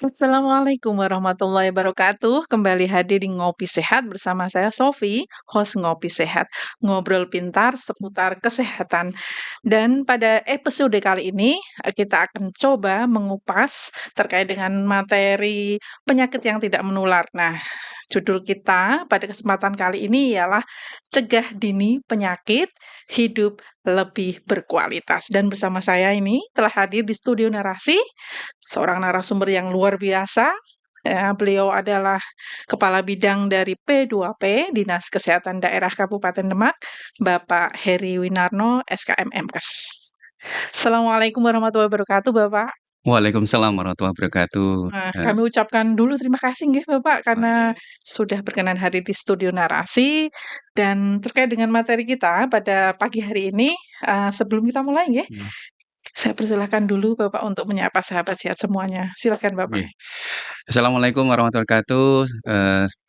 Assalamualaikum warahmatullahi wabarakatuh. Kembali hadir di Ngopi Sehat bersama saya Sofi, host Ngopi Sehat. Ngobrol pintar seputar kesehatan. Dan pada episode kali ini kita akan coba mengupas terkait dengan materi penyakit yang tidak menular. Nah, judul kita pada kesempatan kali ini ialah Cegah Dini Penyakit, Hidup Lebih Berkualitas. Dan bersama saya ini telah hadir di studio narasi seorang narasumber yang luar biasa. Beliau adalah Kepala Bidang dari P2P, Dinas Kesehatan Daerah Kabupaten Demak, Bapak Heri Winarno, SKMMS. Assalamualaikum warahmatullahi wabarakatuh, Bapak. Waalaikumsalam warahmatullahi wabarakatuh. Kami ucapkan dulu terima kasih nggih Bapak karena Oke. sudah berkenan hadir di studio narasi dan terkait dengan materi kita pada pagi hari ini, sebelum kita mulai nggih, saya persilahkan dulu Bapak untuk menyapa sahabat sehat semuanya. Silakan Bapak. Oke. Assalamualaikum warahmatullahi wabarakatuh,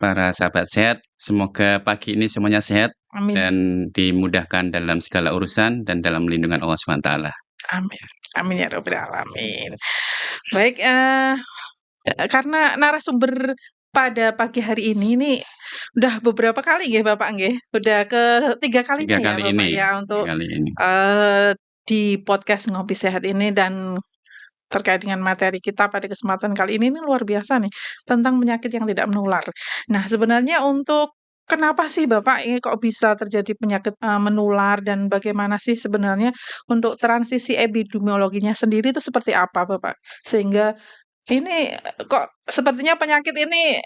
para sahabat sehat. Semoga pagi ini semuanya sehat Amin. dan dimudahkan dalam segala urusan dan dalam lindungan Allah SWT. Amin. Amin ya rabbal alamin. Baik, karena narasumber pada pagi hari ini nih udah beberapa kali nggih Bapak nggih, udah ketiga kalinya 3 ya kali Bapak ini, ya 3 untuk, kali ini. di podcast Ngopi Sehat ini dan terkait dengan materi kita pada kesempatan kali ini luar biasa nih, tentang penyakit yang tidak menular. Nah, sebenarnya untuk kenapa sih Bapak ini kok bisa terjadi penyakit, menular dan bagaimana sih sebenarnya untuk transisi epidemiologinya sendiri itu seperti apa Bapak? Sehingga ini kok sepertinya penyakit ini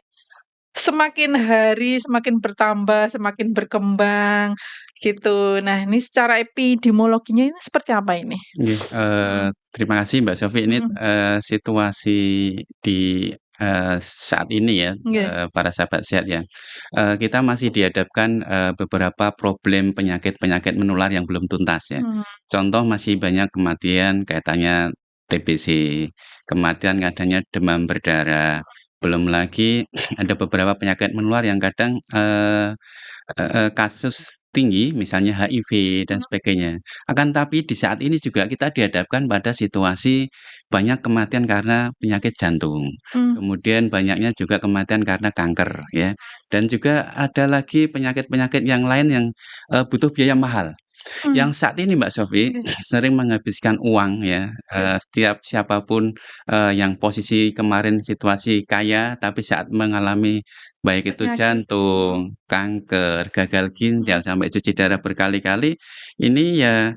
semakin hari semakin bertambah, semakin berkembang gitu. Nah, ini secara epidemiologinya ini seperti apa ini? Nggih, Mhm, terima kasih Mbak Sofi. Ini, mhm, situasi di, saat ini ya, nggih, para sahabat sehat ya, kita masih dihadapkan, beberapa problem penyakit-penyakit menular yang belum tuntas ya. mmm, Contoh masih banyak kematian kaitannya TBC, kematian katanya demam berdarah, belum lagi ada beberapa penyakit menular yang kadang, kasus tinggi misalnya HIV dan mhm, sebagainya. Akan tapi di saat ini juga kita dihadapkan pada situasi banyak kematian karena penyakit jantung, mmm, kemudian banyaknya juga kematian karena kanker ya, dan juga ada lagi penyakit-penyakit yang lain yang, butuh biaya mahal. mmm, Yang saat ini Mbak Sofi nggih, sering menghabiskan uang ya, nggih, setiap siapapun, yang posisi kemarin situasi kaya, tapi saat mengalami baik itu penyakit, mhm, jantung, kanker, gagal mhm, ginjal, sampai cuci darah berkali-kali, ini ya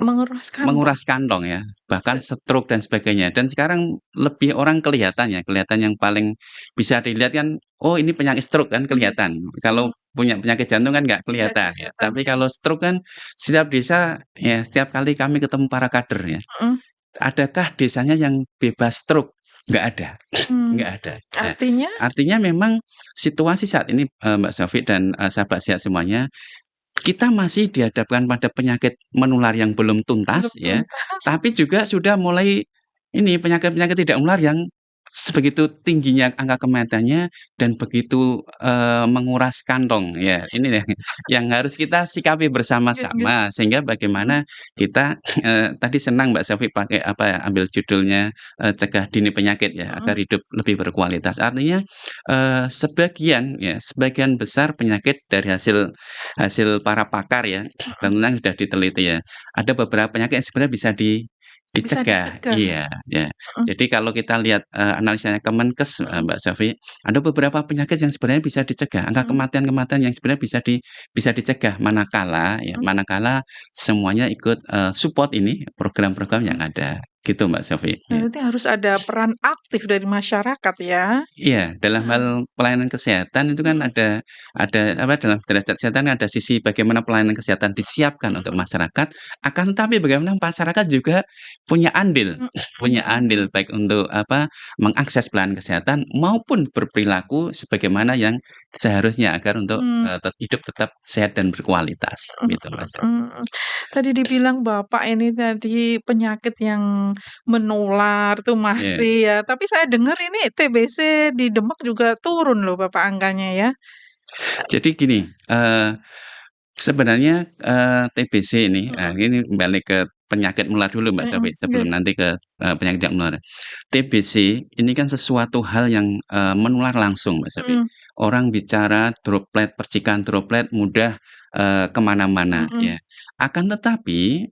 menguras kantong, menguras kantong ya, bahkan se stroke dan sebagainya. Dan sekarang lebih orang kelihatan ya, kelihatan yang paling bisa dilihat kan, oh ini penyakit stroke kan mhm, kelihatan. mhm, Kalau punya penyakit jantung kan nggak nggak kelihatan ya. kelihatan, Tapi kalau stroke kan setiap desa ya setiap kali kami ketemu para kader ya, mhm, adakah desanya yang bebas stroke? Nggak ada, mmm, nggak ada. Nah, artinya artinya memang situasi saat ini, Mbak Syafiq dan, sahabat sehat semuanya, kita masih dihadapkan pada penyakit menular yang belum tuntas belum ya, tuntas, tapi juga sudah mulai ini penyakit-penyakit tidak menular yang sebegitu tingginya angka kematiannya dan begitu, menguras kantong ya. Ini yang yang harus kita sikapi nggih nggih, bersama-sama sehingga mhm, bagaimana kita tadi senang Mbak Syafiq pakai apa ya, ambil judulnya, cegah dini penyakit ya mhm, agar hidup lebih berkualitas. Artinya, sebagian besar penyakit dari hasil hasil para pakar ya, mhm, dan memang sudah diteliti ya. Ada beberapa penyakit yang sebenarnya bisa bisa dicegah, dicegah, iya, ya. mhm, Jadi kalau kita lihat, analisanya Kemenkes, mhm, Mbak Shafi, ada beberapa penyakit yang sebenarnya bisa dicegah, angka mhm, kematian-kematian yang sebenarnya bisa dicegah, mhm, manakala semuanya ikut, support ini program-program yang mhm. ada, gitu Mbak Shafi, ya. Berarti harus ada peran aktif dari masyarakat ya? Iya, dalam Mhm, hal pelayanan kesehatan itu kan mhm, ada apa, dalam derajat kesehatan ada sisi bagaimana pelayanan kesehatan disiapkan untuk mhm, masyarakat, akan tetapi bagaimana masyarakat juga punya andil mhm, punya mhm, mhm, andil baik untuk apa, mengakses pelayanan kesehatan maupun berperilaku sebagaimana yang seharusnya agar untuk, mmm, hidup tetap sehat dan berkualitas, mhm, gitu Mas. mhm. Tadi dibilang Bapak ini tadi penyakit yang menular tuh Iya. masih ya, tapi saya dengar ini TBC di Demak juga turun loh Bapak angkanya ya? Jadi gini, sebenarnya, TBC ini, Mhm, ini balik ke penyakit menular dulu Mbak Sofi, Nggih. sebelum nanti ke, penyakit tidak menular. TBC ini kan sesuatu hal yang, menular langsung Mbak Sofi. Mhm. Orang bicara droplet, percikan droplet mudah, ke mana-mana Mhm. ya. Akan tetapi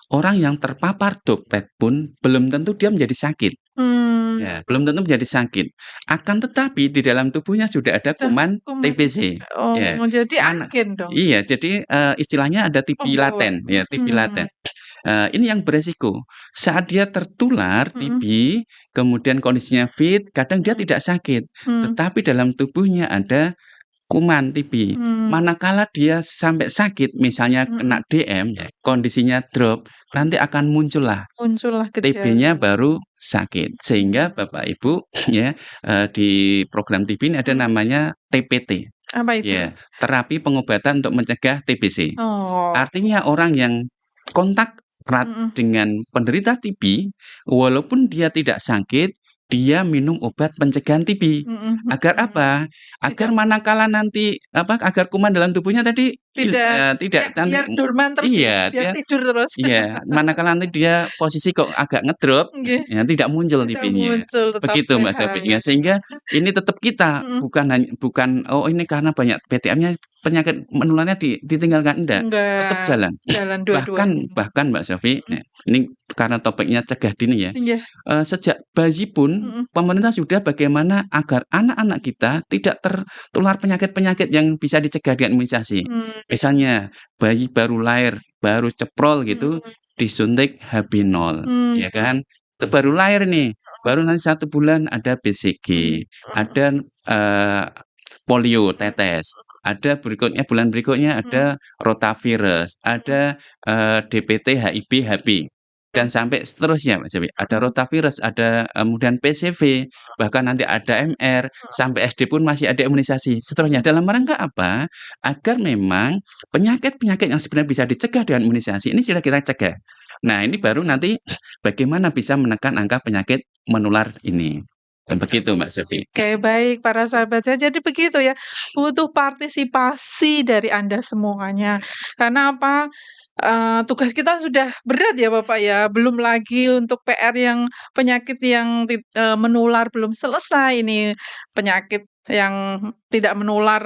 orang yang terpapar droplet pun belum tentu dia menjadi sakit. Mmm. Ya, belum tentu menjadi sakit. Akan tetapi di dalam tubuhnya sudah ada Udah kuman kuman. TBC, ya. Oh, jadi Mana agen dong? iya, jadi, istilahnya ada TB Pembawa. laten ya, TB laten. Mhm. Ini yang beresiko. Saat dia tertular TB, Mhm. kemudian kondisinya fit, kadang dia Mhm. tidak sakit, Mmm. tetapi dalam tubuhnya ada kuman TB. Mmm. Manakala dia sampai sakit, misalnya Mhm. kena DM ya, kondisinya drop, nanti akan muncullah Muncullah TB-nya gejala. baru sakit. Sehingga Mmm. Bapak Ibu ya, di program TB ini ada Mhm. namanya TPT, Apa itu? ya, terapi pengobatan untuk mencegah TBC. Oh. Artinya orang yang kontak erat Mhm. dengan penderita TB, walaupun dia tidak sakit, dia minum obat pencegahan TB. Mhm. Agar Mhm. apa? Agar Tidak manakala nanti agar kuman dalam tubuhnya tadi tidak tidak nanti biar dorman terus ya, iya, biar tidur terus. manakala nanti dia posisi kok agak ngedrop, Nggih, ya tidak muncul tidak TB-nya. muncul, tetap Begitu Mbak Syafie, ya sehat. sehingga ini tetap kita, Mhm. bukan, "Oh ini karena banyak PTM-nya penyakit menularnya ditinggalkan." Enggak, tetap Enggak, jalan. jalan dua-duanya. Bahkan bahkan Mbak Syafie, Mhm. ini karena topiknya cegah dini ya, Iya. sejak bayi pun Mhm. pemerintah sudah bagaimana agar anak-anak kita tidak tertular penyakit-penyakit yang bisa dicegah dengan imunisasi. Iya. Misalnya bayi baru lahir, baru ceprol gitu, Mhm. disuntik HB0, Mmm. ya kan. Itu baru lahir nih, baru nanti 1 bulan ada Mhm. BCG, ada, polio Mhm. tetes, ada bulan berikutnya Mhm. ada rotavirus, Mhm. ada, DPT, HIB, HB, dan sampai seterusnya Mas Dewi. Ada Mhm. rotavirus, ada, kemudian PCV, bahkan nanti ada MR, sampai SD pun masih ada imunisasi, seterusnya. Mhm. Dalam rangka apa? Agar memang penyakit-penyakit yang sebenarnya bisa dicegah dengan imunisasi ini sudah kita cegah. Nah, ini baru nanti bagaimana bisa menekan angka penyakit menular ini. Dan begitu Mbak Sofi. Oke, baik para sahabat ya. Jadi begitu ya, butuh partisipasi dari Anda semuanya. Karena apa, tugas kita sudah berat ya Bapak ya, belum lagi untuk PR yang penyakit yang menular belum selesai, ini penyakit yang tidak menular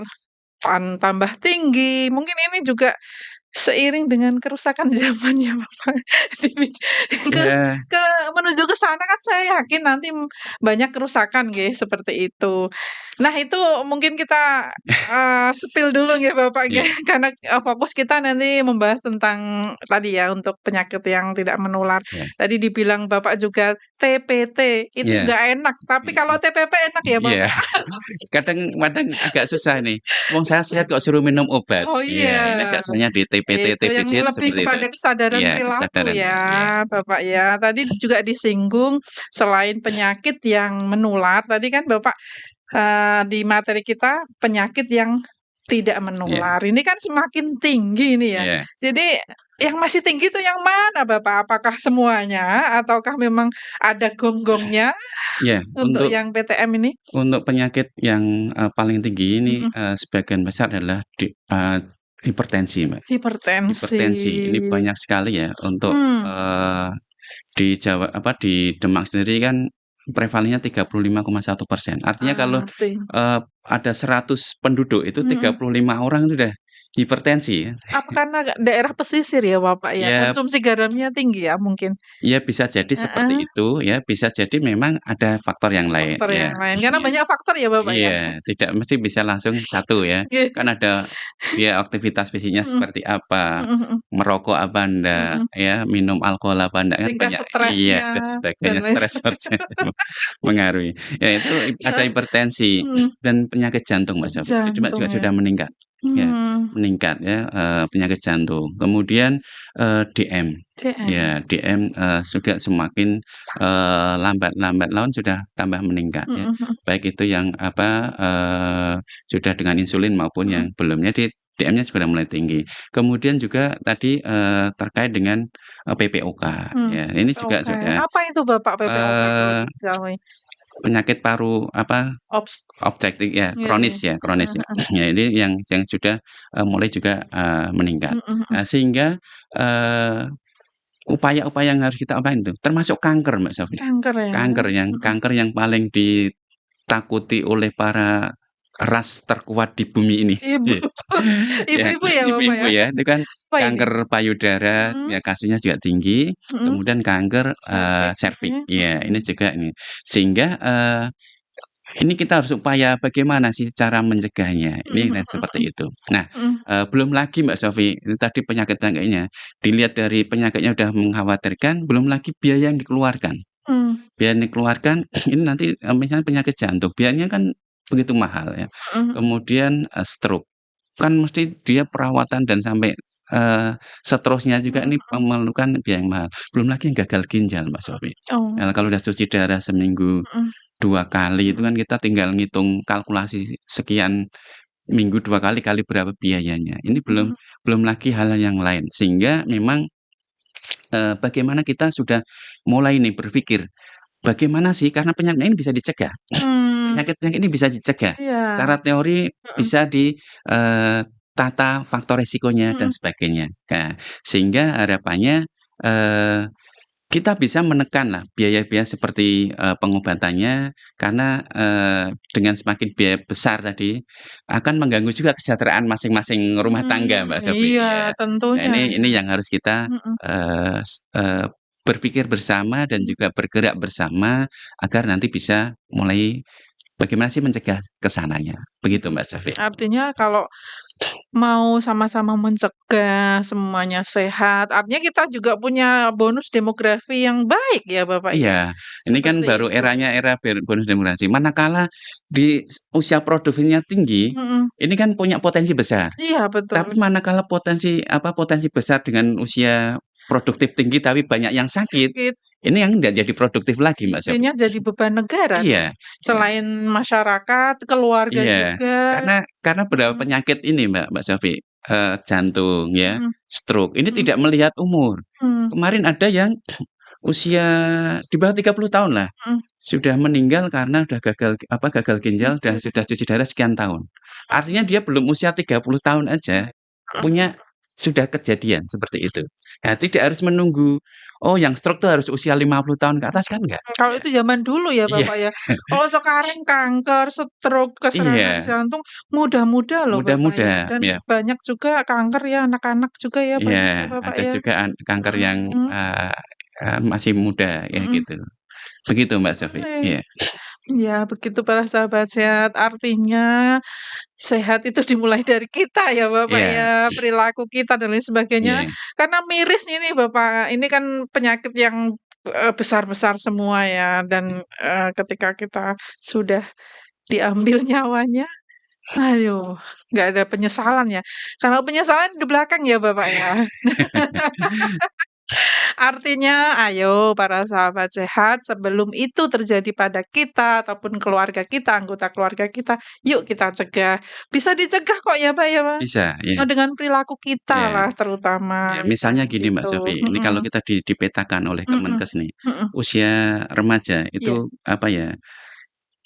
tambah tinggi. Mungkin ini juga seiring dengan kerusakan zaman ya Bapak, di ke Ya, ke menuju ke sana kan saya yakin nanti banyak kerusakan nggih, seperti itu. Nah itu mungkin kita, spill dulu nggih Bapak nggih, iya, karena, fokus kita nanti membahas tentang tadi ya, untuk penyakit yang tidak menular. iya, Tadi dibilang Bapak juga TPT, itu iya, nggak enak, tapi kalau TPP enak ya iya. Bapak? Kadang-kadang agak susah nih, wong saya sehat kok suruh minum obat. Oh iya. Iya, ini agak susahnya di TPT, Itu yang TBC itu lebih seperti itu. kepada kesadaran Iya, perilaku kesadarannya, iya, ya, Bapak ya. Tadi juga disinggung selain penyakit yang menular, tadi kan Bapak, di materi kita penyakit yang tidak iya, menular. Ini kan semakin tinggi ini ya. iya, Jadi yang masih tinggi itu yang mana Bapak? Apakah semuanya ataukah memang ada gonggongnya iya, untuk yang PTM ini? untuk penyakit yang, paling tinggi ini, Mhm. sebagian besar adalah hipertensi, Mbak. Hipertensi. Hipertensi ini banyak sekali ya untuk, Mmm. di Demak sendiri kan prevalennya 35,1%. Artinya kalau, Ngerti. ada 100 penduduk itu Mhm. 35 orang itu udah hipertensi ya. Apa karena daerah pesisir ya, Bapak, ya? Ya Konsumsi garamnya tinggi ya mungkin? ya bisa jadi seperti Heeh, itu ya, bisa jadi memang ada faktor yang lain faktor ya. yang lain. Karena Iya banyak faktor ya, Bapak, ya? iya, tidak mesti bisa langsung satu ya. Iya. Kan ada dia aktivitas fisiknya Mhm, seperti apa, mhm mhm, merokok apa enggak, mhm. ya, minum alkohol apa enggak, kan Tingkat banyak iya stresnya dan dan sebagainya, lain stresor-nya mengaruhi. Ya itu ada heeh, hipertensi mhm. dan penyakit jantung Mbak Sofi, itu Jantung juga ya? sudah meningkat ya, Mmm, meningkat ya, penyakit jantung. Kemudian, DM, DM. ya DM, sudah semakin, lambat laun sudah tambah meningkat ya. Mhm mhm, Baik itu yang sudah dengan insulin maupun yang mhm, belum. Jadi DM-nya sudah mulai tinggi. Kemudian juga tadi, terkait dengan, PPOK mmm. ya, ini juga Oke. sudah, Apa itu, Bapak, PPOK kalau eee diketahui? penyakit paru apa, Obs obstruktif ya, iya iya. kronis Heeh ya. heeh. Ya ini yang sudah, mulai juga, meningkat. Mhm mhm. Nah sehingga, eee, upaya-upaya yang harus kita apain tuh, termasuk kanker Mbak Sofia. Kanker ya? Mhm. Kanker yang paling ditakuti oleh para ras terkuat di bumi ini. Ibu Iya. Ya, ibu-ibu ya, Bapak, ibu-ibu ya? ya, itu kan Apa ini? kanker payudara, Mhm ya kasusnya juga tinggi, mhm. kemudian kanker, Serviks serviks, katanya? ya ini Mhm juga ini. Sehingga, ini kita harus upaya bagaimana sih cara mencegahnya, mhm ini mhm seperti mhm itu. Nah, mhm. belum lagi Mbak Sofi, ini tadi penyakit-penyakitnya, dilihat dari penyakitnya udah mengkhawatirkan, belum lagi biaya yang dikeluarkan. Mmm, Biaya yang dikeluarkan ini nanti, misalnya penyakit jantung, biayanya kan begitu mahal ya. mhm mhm. Kemudian, stroke. Kan mesti dia perawatan dan sampai, seterusnya juga Mhm ini mhm. memerlukan biaya yang mahal. Belum lagi yang gagal ginjal, Mbak Sofi. Oh, Kalau udah cuci darah seminggu mhm 2 kali itu mhm kan kita tinggal ngitung kalkulasi sekian minggu 2 kali, kali berapa biayanya. Ini mhm belum mhm. belum lagi hal yang lain. Sehingga memang, bagaimana kita sudah mulai nih berpikir, bagaimana sih karena penyakit ini bisa dicegah. Mmm, Penyakit-penyakit ini bisa dicegah. iya, Secara teori mhm bisa tata faktor resikonya dan mhm sebagainya. Nah, sehingga harapannya, eee, kita bisa menekanlah biaya-biaya seperti, pengobatannya karena, dengan semakin biaya besar tadi, akan mengganggu juga kesejahteraan masing-masing rumah tangga, Mbak Sofi, iya ya. Nah tentunya ini ya, yang harus kita, mhm berpikir bersama dan mhm. juga bergerak bersama agar nanti bisa mulai bagaimana sih mencegah ke sananya, begitu Mbak Sofi. Artinya kalau mau sama-sama mencegah semuanya sehat, artinya kita juga punya bonus demografi yang baik ya, Bapak, ya? Iya, ini kan Seperti baru itu. eranya era bonus demografi, manakala di usia produktifnya tinggi, Mhm. ini kan punya potensi besar. Iya betul. Tapi manakala potensi besar dengan usia produktif tinggi tapi banyak yang sakit, Sakit, ini yang nggak jadi produktif lagi Mbak Sofi. jadinya jadi beban negara dong. Iya, ya, Selain masyarakat, keluarga iya, juga. karena beberapa Mhm penyakit ini Mbak Sofi, jantung ya, mhm stroke, ini mhm tidak melihat umur. mhm Kemarin ada yang usia di bawah 30 tahun lah, mhm. sudah meninggal karena udah gagal ginjal dan Ginjal, sudah cuci darah sekian tahun. Artinya dia belum usia 30 tahun aja, punya sudah kejadian seperti itu. Nah, tidak harus menunggu, oh yang stroke tuh harus usia 50 tahun ke atas kan enggak. kalau Ya, itu zaman dulu ya, iya, Bapak, ya. Kalau sekarang kanker, stroke, serangan iya, jantung muda-muda loh, Bapak, ya. muda-muda, Dan ya, banyak juga kanker ya anak-anak juga ya, iya, banyak ya, Bapak, ada ya. juga kanker yang, Mhm eee eee, masih muda ya mhm. gitu. Begitu Mbak Sofi, iya, Iya, begitu para sahabat sehat. Artinya sehat itu dimulai dari kita ya, Bapak, iya, ya, perilaku kita dan lain sebagainya. iya, Karena miris ini, Bapak, ini kan penyakit yang, besar-besar semua ya dan, ketika kita sudah diambil nyawanya, aduh, nggak ada penyesalan ya. Kalau penyesalan di belakang ya, Bapak, ya. Artinya, ayo para sahabat sehat, sebelum itu terjadi pada kita ataupun keluarga kita, anggota keluarga kita, yuk kita cegah. Bisa dicegah kok ya, Pak, ya, Pak? bisa, iya, Dengan perilaku kita iya. lah Ya, terutama, misalnya misalnya gini Mbak gitu. Sofi, ini kalau Mhm kita dipetakan oleh mhm Kemenkes nih, mhm. usia remaja Iya. itu apa ya,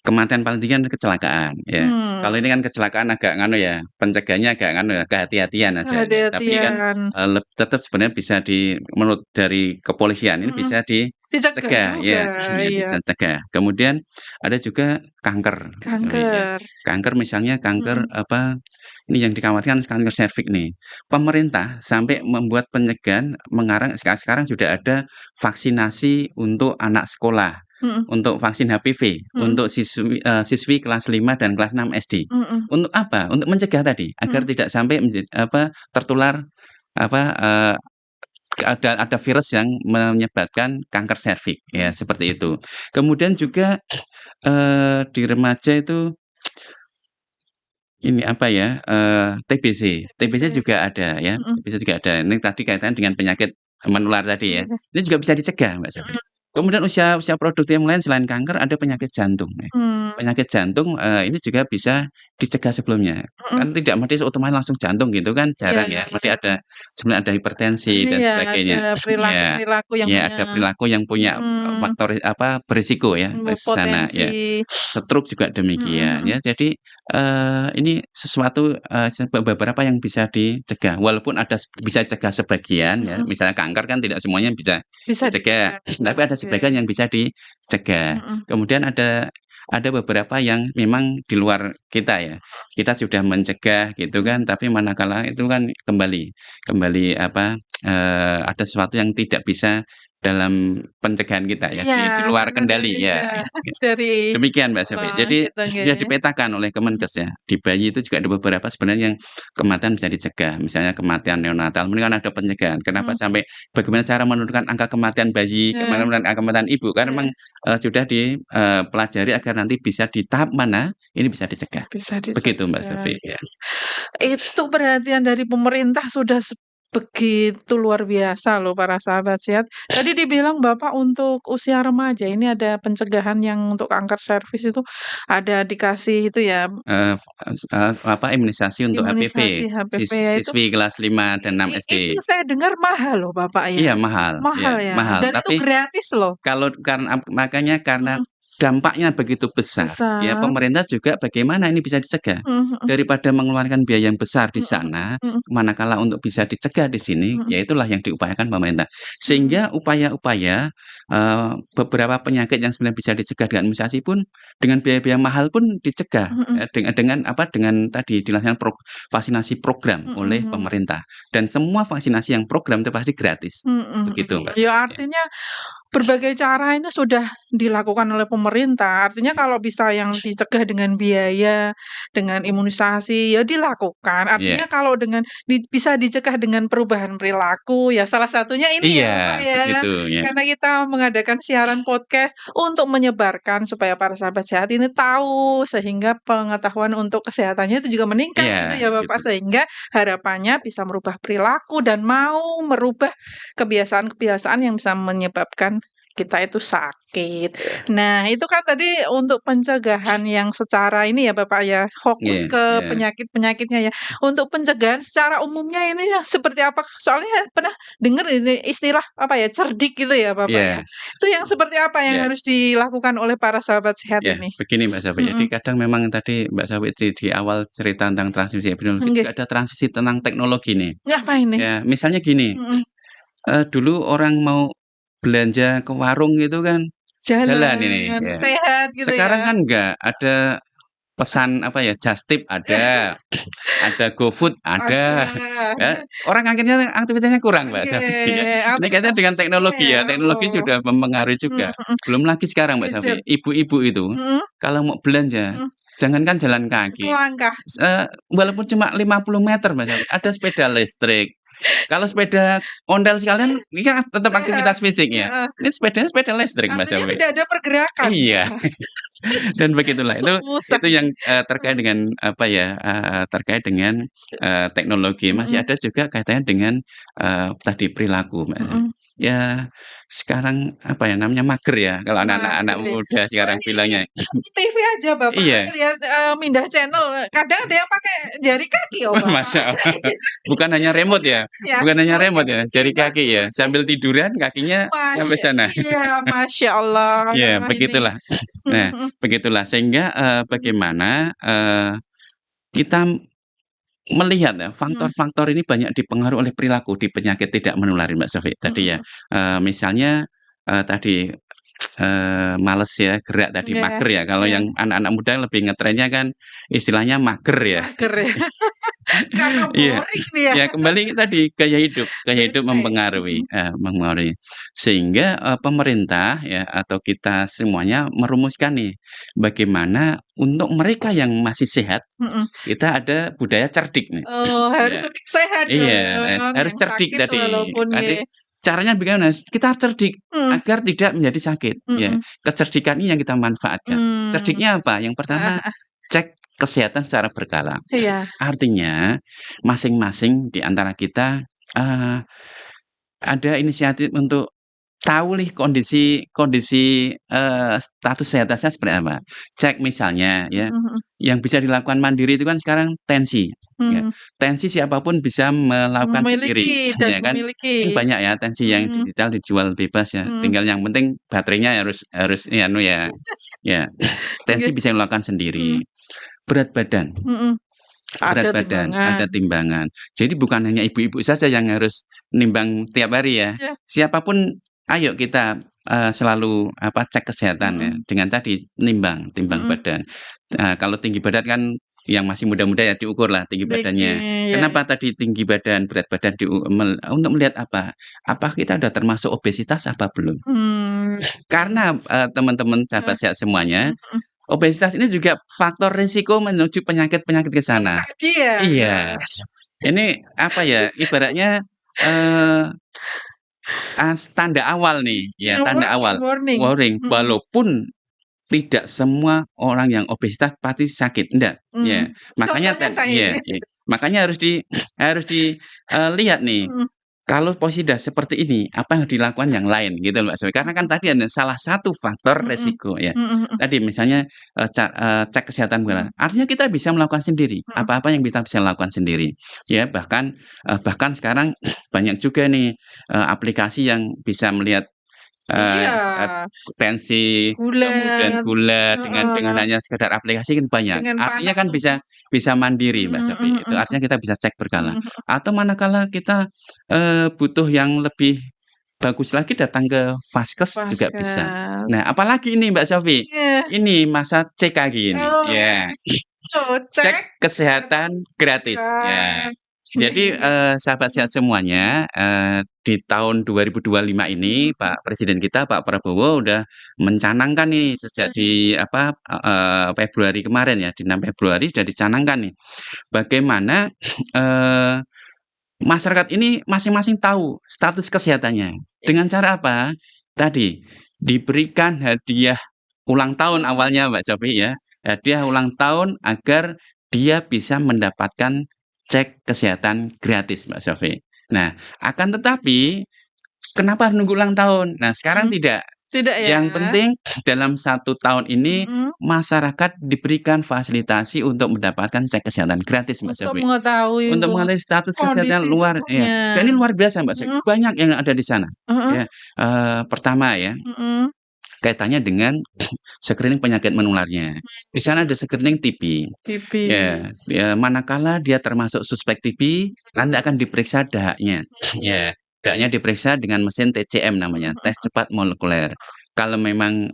kematian paling tinggi kan kecelakaan ya. Kalau Mmm, ini kan kecelakaan agak nganu ya, pencegahannya agak nganu ya, kehati-hatian aja ini. Tapi kan, kehati-hatian. tetap sebenarnya bisa menurut dari kepolisian ini Mhm. bisa Dicegah dicegah juga, ya, ya iya. bisa cegah. Kemudian ada juga kanker, ya. Kanker. Kanker misalnya kanker Mhm apa, ini yang dikhawatirkan kanker serviks nih. Pemerintah sampai mhm membuat pencegahan mengarang sekarang sudah ada vaksinasi untuk anak sekolah. mhm Untuk vaksin HPV, mhm untuk siswi kelas 5 dan kelas 6 SD. mhm Untuk apa? Untuk mencegah tadi, agar mhm. tidak sampai tertular apa, ada virus yang menyebabkan kanker serviks, ya Mhm seperti itu. Kemudian juga, di remaja itu ini apa ya, TBC. TBC TBC. juga ada ya, Mhm. TBC juga ada. Ini tadi kaitannya dengan penyakit menular tadi ya. Iya. Ini juga bisa dicegah Mbak Safri. Kemudian usia produktif yang lain selain kanker ada penyakit jantung ya. Mmm, Penyakit jantung, ini juga bisa dicegah sebelumnya. mhm, Kan tidak mesti otomatis langsung jantung gitu kan, iya jarang iya ya. Mesti iya. ada sebenarnya ada hipertensi dan Iya, ada sebagainya. Ya, perilaku-perilaku yang ya punya ada perilaku yang punya, mhm, faktor berisiko ya ke sana potensi ya. Stroke juga mhm demikian mhm, ya. Jadi, ini sesuatu, beberapa yang bisa dicegah. Walaupun ada bisa cegah sebagian ya, mhm, misalnya kanker kan tidak semuanya bisa bisa dicegah, dicegah, tapi ada oke, sebagian yang bisa dicegah. mhm, Kemudian ada beberapa yang memang di luar kita ya. Kita sudah mencegah gitu mhm, kan, tapi manakala itu kan kembali kembali ada sesuatu yang tidak bisa dalam pencegahan kita ya, iya, di luar karena dari kendali ya. iya, dari Demikian Mbak Syafie. Jadi gitu sudah nggih, dipetakan oleh mhm Kemenkes ya, di bayi itu juga ada beberapa sebenarnya yang kematian bisa dicegah, misalnya kematian neonatal, ini kan ada pencegahan. Kenapa mhm, sampai bagaimana cara menurunkan angka kematian bayi, iya kematian angka kematian ibu, karena memang, iya, sudah dipelajari agar nanti bisa di tahap mana ini bisa dicegah. bisa Begitu Mbak dicegah. Syafie, ya. Itu perhatian dari pemerintah sudah begitu luar biasa loh para sahabat sehat. Tadi dibilang Bapak untuk usia remaja ini ada pencegahan yang untuk kanker serviks itu ada dikasih itu ya, Eee, Imunisasi untuk HPV, imunisasi HPV ya itu siswi kelas 5 dan 6 itu SD. saya dengar mahal loh Bapak ya? Iya mahal, Mahal ya ya? mahal, Dan itu tapi gratis loh? karena Mhm, dampaknya begitu besar, ya besar. pemerintah juga bagaimana ini bisa dicegah. Mhm mhm, Daripada mengeluarkan biaya yang besar di mhm sana, mhm, manakala untuk bisa dicegah di sini, mhm ya itulah yang diupayakan pemerintah. mhm, Sehingga upaya-upaya, beberapa penyakit yang sebenarnya bisa dicegah dengan imunisasi pun, dengan biaya-biaya mahal pun dicegah, mhm mhm, dengan tadi dilaksanakan vaksinasi program mhm oleh mhm. pemerintah. Dan semua vaksinasi yang program itu pasti gratis. Mhm Begitu mhm. Mbak Ya Sylvia. artinya berbagai cara ini sudah dilakukan oleh pemerintah. Artinya kalau bisa yang dicegah dengan biaya, dengan imunisasi, ya dilakukan. Artinya Iya. kalau dengan bisa dicegah dengan perubahan perilaku, ya salah satunya ini Iya, ya, Bapak, ya. begitu ya. Karena kita mengadakan siaran podcast untuk menyebarkan supaya para sahabat sehat ini tahu, sehingga pengetahuan untuk kesehatannya itu juga meningkat gitu Iya, ya, Bapak. gitu. Sehingga harapannya bisa merubah perilaku dan mau merubah kebiasaan-kebiasaan yang bisa menyebabkan kita itu sakit. Nah, itu kan tadi untuk pencegahan yang secara ini ya, Bapak, ya, fokus Iya ke iya penyakit-penyakitnya ya. Untuk pencegahan secara umumnya ini ya seperti apa? Soalnya pernah dengar ini istilah apa ya, cerdik gitu ya, Bapak, ya. iya Itu yang seperti apa yang iya harus dilakukan oleh para sahabat sehat iya, ini? begini Mbak Safi, jadi Mhm, kadang memang tadi Mbak Safi di awal cerita tentang transmisi epidemiologi nggih. juga ada transisi tentang teknologi nih. Apa ini? Ya, misalnya gini, Mhm, dulu orang mau belanja ke warung itu kan jalan ini, jalan, ya. sehat gitu Sekarang ya. kan enggak, ada pesan apa ya, Just Tip ada, ada GoFood ada, Ada. ya orang akhirnya aktivitasnya kurang Mbak Oke, Safi ya. Ini kaitannya aktivitas dengan fisiknya teknologi ya? ya, teknologi Oh, sudah mempengaruhi mhm juga. mhm, Belum lagi sekarang Mbak Safi, gadget, ibu-ibu itu mhm kalau mau belanja, mhm, jangankan jalan kaki, selangkah, walaupun cuma 50 meter Mbak Safi, ada sepeda listrik. Kalau sepeda ondel sekalian, ini kan tetap sehat, aktivitas fisik ya. heeh, Ini sepedanya sepeda listrik Mbak artinya Safi. tidak ada pergerakan. Iya. Dan begitulah, Susah itu yang, sih, terkait dengan apa ya, terkait dengan, teknologi. Masih mhm ada juga kaitannya dengan, tadi perilaku, Mbak. mhm, Ya sekarang apa ya namanya, mager ya kalau anak-anak mager ya. muda sekarang Soalnya ini bilangnya. nonton TV aja Bapak, Iya, lihat, mindah channel, kadang ada yang pakai jari kaki loh Bapak. Masya Allah. Bukan hanya remote ya Ya, bukan hanya jari remote kaki ya, jari kita. kaki ya, sambil tiduran kakinya sampai sana. Iya, Masya Allah, Ya ini. begitulah. Mhm Nah, mhm begitulah sehingga, mhm bagaimana, kita melihat ya, mhm faktor-faktor ini banyak dipengaruhi oleh perilaku di penyakit tidak menular, Mbak Sofi. mhm Tadi ya, mhm. misalnya, tadi, males ya, gerak tadi, Iya mager ya, kalau iya, yang anak-anak muda lebih ngetrennya kan istilahnya mager ya. mager ya, karena Iya boring nih ya, iya, kembali tadi gaya hidup bete. mempengaruhi, Mhm mempengaruhi. Sehingga, pemerintah ya, atau kita semuanya merumuskan nih, bagaimana untuk mereka yang masih sehat, mhm. kita ada budaya cerdik nih. Oh, harus Ya. tetap sehat Iya, dong, harus yang cerdik sakit tadi. walaupun Tadi nggih caranya bagaimana? Kita harus cerdik mhm agar tidak menjadi sakit, ya. mhm, Kecerdikan ini yang kita manfaatkan. mmm, Cerdiknya apa? Yang heeh pertama, heeh, cek kesehatan secara berkala. iya, Artinya masing-masing di antara kita, eee, ada inisiatif untuk tahu nih kondisi kondisi, status sehatasnya seperti apa. Cek misalnya ya, Mhm mhm. yang bisa dilakukan mandiri itu kan sekarang tensi, ya. Mmm, Tensi siapapun bisa melakukan sendiri, memiliki dan ya kan. memiliki. Kan banyak ya tensi yang Mhm digital dijual bebas ya, mhm. tinggal yang penting baterainya harus harus ya anu ya, ya. Oke. Tensi bisa dilakukan Mhm sendiri. Berat badan mhm. Ada berat badan, timbangan. ada timbangan. Jadi bukan hanya ibu-ibu saja yang harus nimbang tiap hari ya. Iya. Siapapun ayo kita, selalu cek kesehatan ya, Mhm dengan tadi timbang mhm. badan. Kalau tinggi badan kan yang masih muda-muda ya diukurlah tinggi badannya. Ya ya. Kenapa tadi tinggi badan, berat badan untuk melihat apa? Apa kita udah termasuk obesitas apa belum? Mmm, Karena, teman-teman heeh, sahabat sehat semuanya, mhm mhm. obesitas ini juga faktor risiko menuju penyakit-penyakit ke Yang sana. tadi ya? Iya, ini apa ya, ibaratnya, eee, tanda awal nih, ya Ya tanda warning awal, warning. warning, Mhm. walaupun tidak semua orang yang obesitas pasti sakit, enggak, ya. Makanya Contohnya saya iya ini. iya, makanya harus lihat nih, Mhm kalau posisi sudah seperti ini, apa yang dilakukan yang lain gitu Mbak Zoe. Karena kan tadi ada salah satu faktor mhm resiko ya. mhm mhm Tadi misalnya, cek kesehatan mhm bola, artinya kita bisa melakukan sendiri, mhm. apa-apa yang kita bisa lakukan sendiri. Ya bahkan sekarang banyak juga nih, aplikasi yang bisa melihat, Iya, eee eee, tensi, gula, kemudian gula, dengan heeh, hanya sekedar aplikasi kan banyak. dengan Artinya panas kan tubuh. bisa mandiri Mbak Mhm Sofi, mhm itu mhm artinya kita bisa cek berkala. mhm mhm. Atau manakala kita, butuh yang lebih bagus lagi datang ke Vaskes juga bisa. Vaskas. Nah, apalagi ini Mbak Sofi, Iya. ini masa CKG ini, Oh, ya, cek cek kesehatan kesehatan gratis, ya. kan. Iya Jadi, iya. sahabat sehat Mhm semuanya, di tahun 2025 mhm ini mhm. Pak Presiden kita, Pak Prabowo udah mencanangkan nih sejak Iya. di Februari kemarin ya, di 6 Februari sudah dicanangkan nih, bagaimana, eee, masyarakat ini masing-masing tahu status kesehatannya. Dengan cara apa? Tadi, diberikan hadiah ulang tahun Mhm. awalnya Mbak Sofi ya, hadiah ulang tahun agar dia bisa mendapatkan cek kesehatan gratis Mbak Sofi. Nah, akan tetapi kenapa nunggu ulang tahun? Nah, sekarang Mhm. tidak. Tidak ya? Yang penting dalam 1 tahun ini Mhm. masyarakat diberikan fasilitasi untuk mendapatkan cek kesehatan gratis Mbak Untuk Sofi. mengetahui Untuk mengetahui status kesehatan kondisi luar ya, tubuhnya. dan ini luar biasa Mbak, Mhm. banyak yang ada di sana, Heeh. ya. Pertama ya, Mhm. kaitannya dengan screening penyakit menularnya. Di sana ada screening TB, TB. ya, manakala dia termasuk suspek TB, nanti akan diperiksa dahaknya, ya. Dahaknya diperiksa dengan mesin TCM Mhm namanya, tes mhm. cepat molekuler. Kalau memang,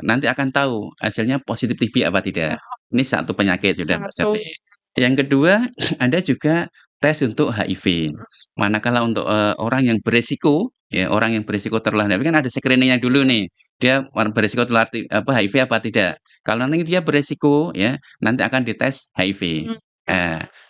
nanti akan tahu hasilnya positif TB apa tidak. Ini satu penyakit sudah Mbak Satu. Safi. Yang kedua, ada juga tes untuk HIV. Manakala untuk, orang yang beresiko, ya orang yang beresiko tertular HIV kan ada screening-nya dulu nih, dia beresiko tertular HIV apa tidak. Kalau nanti dia beresiko ya, nanti akan dites HIV. Mhm.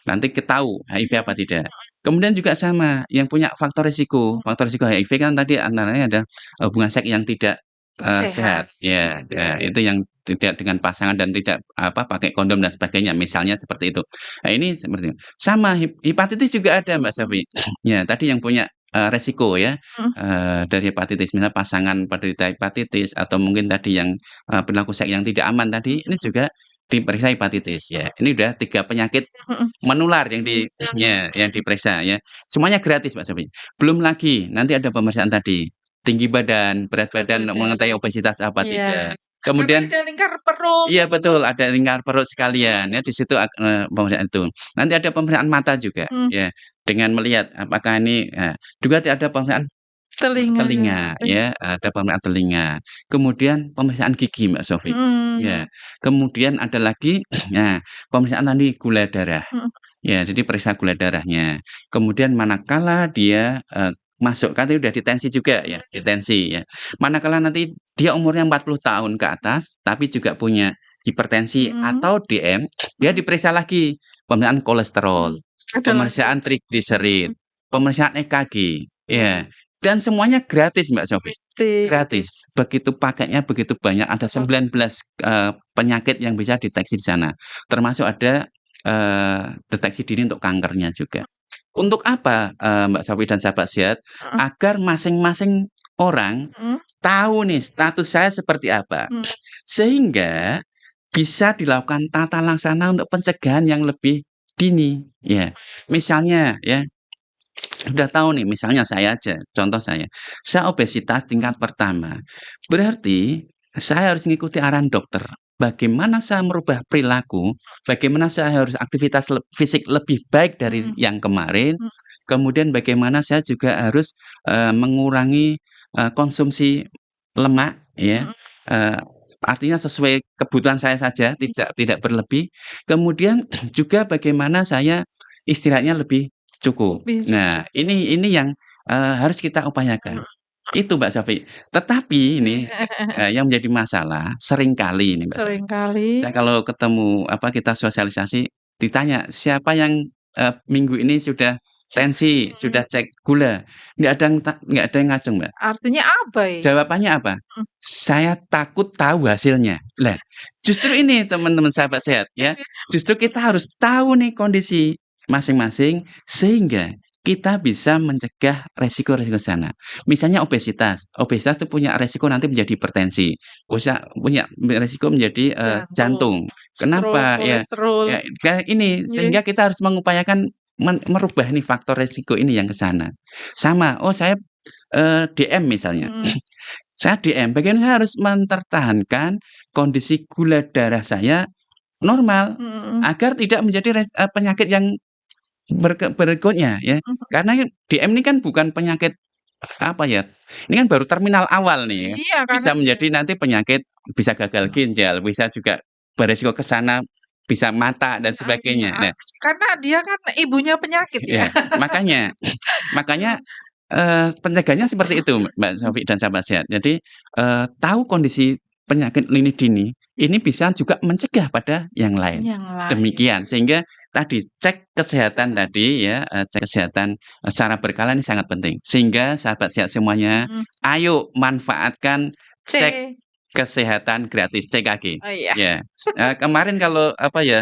Nanti ketahu HIV apa tidak. Kemudian juga sama, yang punya faktor risiko HIV kan tadi antaranya ada hubungan seks yang tidak, Sehat. sehat, ya, itu yang tidak dengan pasangan dan tidak, pakai kondom dan sebagainya, misalnya seperti itu. Nah, ini seperti itu. Sama hepatitis juga ada Mbak Mhm Safi. Ya, tadi yang punya, resiko ya, mhm. dari hepatitis, misalnya pasangan penderita hepatitis atau mungkin tadi yang, perilaku seks yang tidak aman tadi, ini juga diperiksa hepatitis, ya. Ini udah 3 penyakit Mhm. menular yang Mhm. yang diperiksa ya. Semuanya gratis Mbak Sofi. Belum lagi nanti ada pemeriksaan tadi, tinggi badan, berat Berat badan untuk badan. mengetahui obesitas apa Iya. tidak. Karena Kemudian ada lingkar perut. iya betul, ada lingkar perut sekalian ya, di situ pemeriksaan itu. Nanti ada pemeriksaan mata juga Mhm. ya, dengan melihat apakah ini juga ada pemeriksaan Telinga. telinga ya, ada pemeriksaan telinga. Kemudian pemeriksaan gigi Mbak Sofi, Mhm. ya. Kemudian ada lagi nah, pemeriksaan tadi gula darah. Mhm. Ya, jadi periksa gula darahnya. Kemudian manakala dia, masuk kan tadi udah ditensi juga ya, ditensi ya. Manakala nanti dia umurnya 40 tahun ke atas, tapi juga punya hipertensi Mhm. atau DM, dia Mhm. diperiksa lagi, pemeriksaan kolesterol, Ada lagi. pemeriksaan trigliserid, Mhm. pemeriksaan EKG, ya. Dan semuanya gratis Mbak Sofi, Gratis. gratis. Begitu paketnya begitu banyak, ada 19, penyakit yang bisa deteksi di sana. Termasuk ada deteksi dini untuk kankernya juga. Untuk apa, Mbak Safi dan sahabat sehat? Heeh. Agar masing-masing orang Mhm, tahu nih status saya seperti apa, mhm, sehingga bisa dilakukan tata laksana untuk pencegahan yang lebih dini, ya. Misalnya ya, udah tahu nih, misalnya saya aja, contoh saya obesitas mhm, tingkat pertama, berarti saya harus mengikuti arahan dokter. Bagaimana saya merubah perilaku, bagaimana saya harus aktivitas fisik lebih baik dari mhm, yang kemarin, mhm, kemudian bagaimana saya juga harus, mengurangi, konsumsi lemak ya, mhm, eee, artinya sesuai kebutuhan saya saja, tidak berlebih. Kemudian juga bagaimana saya istirahatnya lebih cukup. lebih Nah, cukup ya. ini yang, harus kita Mhm, upayakan. Itu Mbak Shafi. Tetapi ini, yang menjadi masalah seringkali ini Mbak Shafi, seringkali saya kalau ketemu, kita sosialisasi ditanya, "Siapa yang, minggu ini sudah cek tensi, sudah cek gula?" Nggak ada yang ngacung Mbak. artinya abai. Jawabannya apa? Mhm, "Saya takut tahu hasilnya." Lah, justru ini teman-teman sahabat sehat ya, justru kita harus tahu nih kondisi masing-masing sehingga kita bisa mencegah resiko-resiko sana. Misalnya obesitas, obesitas itu punya resiko nanti menjadi hipertensi, punya resiko menjadi, jantung, jantung. stroke, Kenapa? Ya kolesterol, ya ini, iya, sehingga kita harus mengupayakan merubah nih faktor resiko ini yang ke sana. Sama, oh saya, DM misalnya. mhm, Saya DM, bagaimana saya harus mempertahankan kondisi gula darah saya normal, mhm, agar tidak menjadi penyakit yang berikutnya ya. mhm. Karena DM ini kan bukan penyakit, apa ya, ini kan baru terminal awal nih ya, Iya karena bisa menjadi nanti penyakit, bisa gagal ginjal, bisa juga beresiko ke sana, bisa mata dan iya, sebagainya. Nah, karena dia kan ibunya penyakit ya. ya makanya makanya, pencegahannya seperti itu Mbak Shafi dan sahabat sehat. Jadi, tahu kondisi penyakit ini dini, ini bisa juga mencegah pada yang lain. Yang lain, Demikian, sehingga tadi cek kesehatan tadi ya, cek kesehatan, secara berkala ini sangat penting. Sehingga sahabat sehat semuanya, mhm, ayo manfaatkan cek C, kesehatan gratis, CKG. oh iya, Ya, kemarin kalau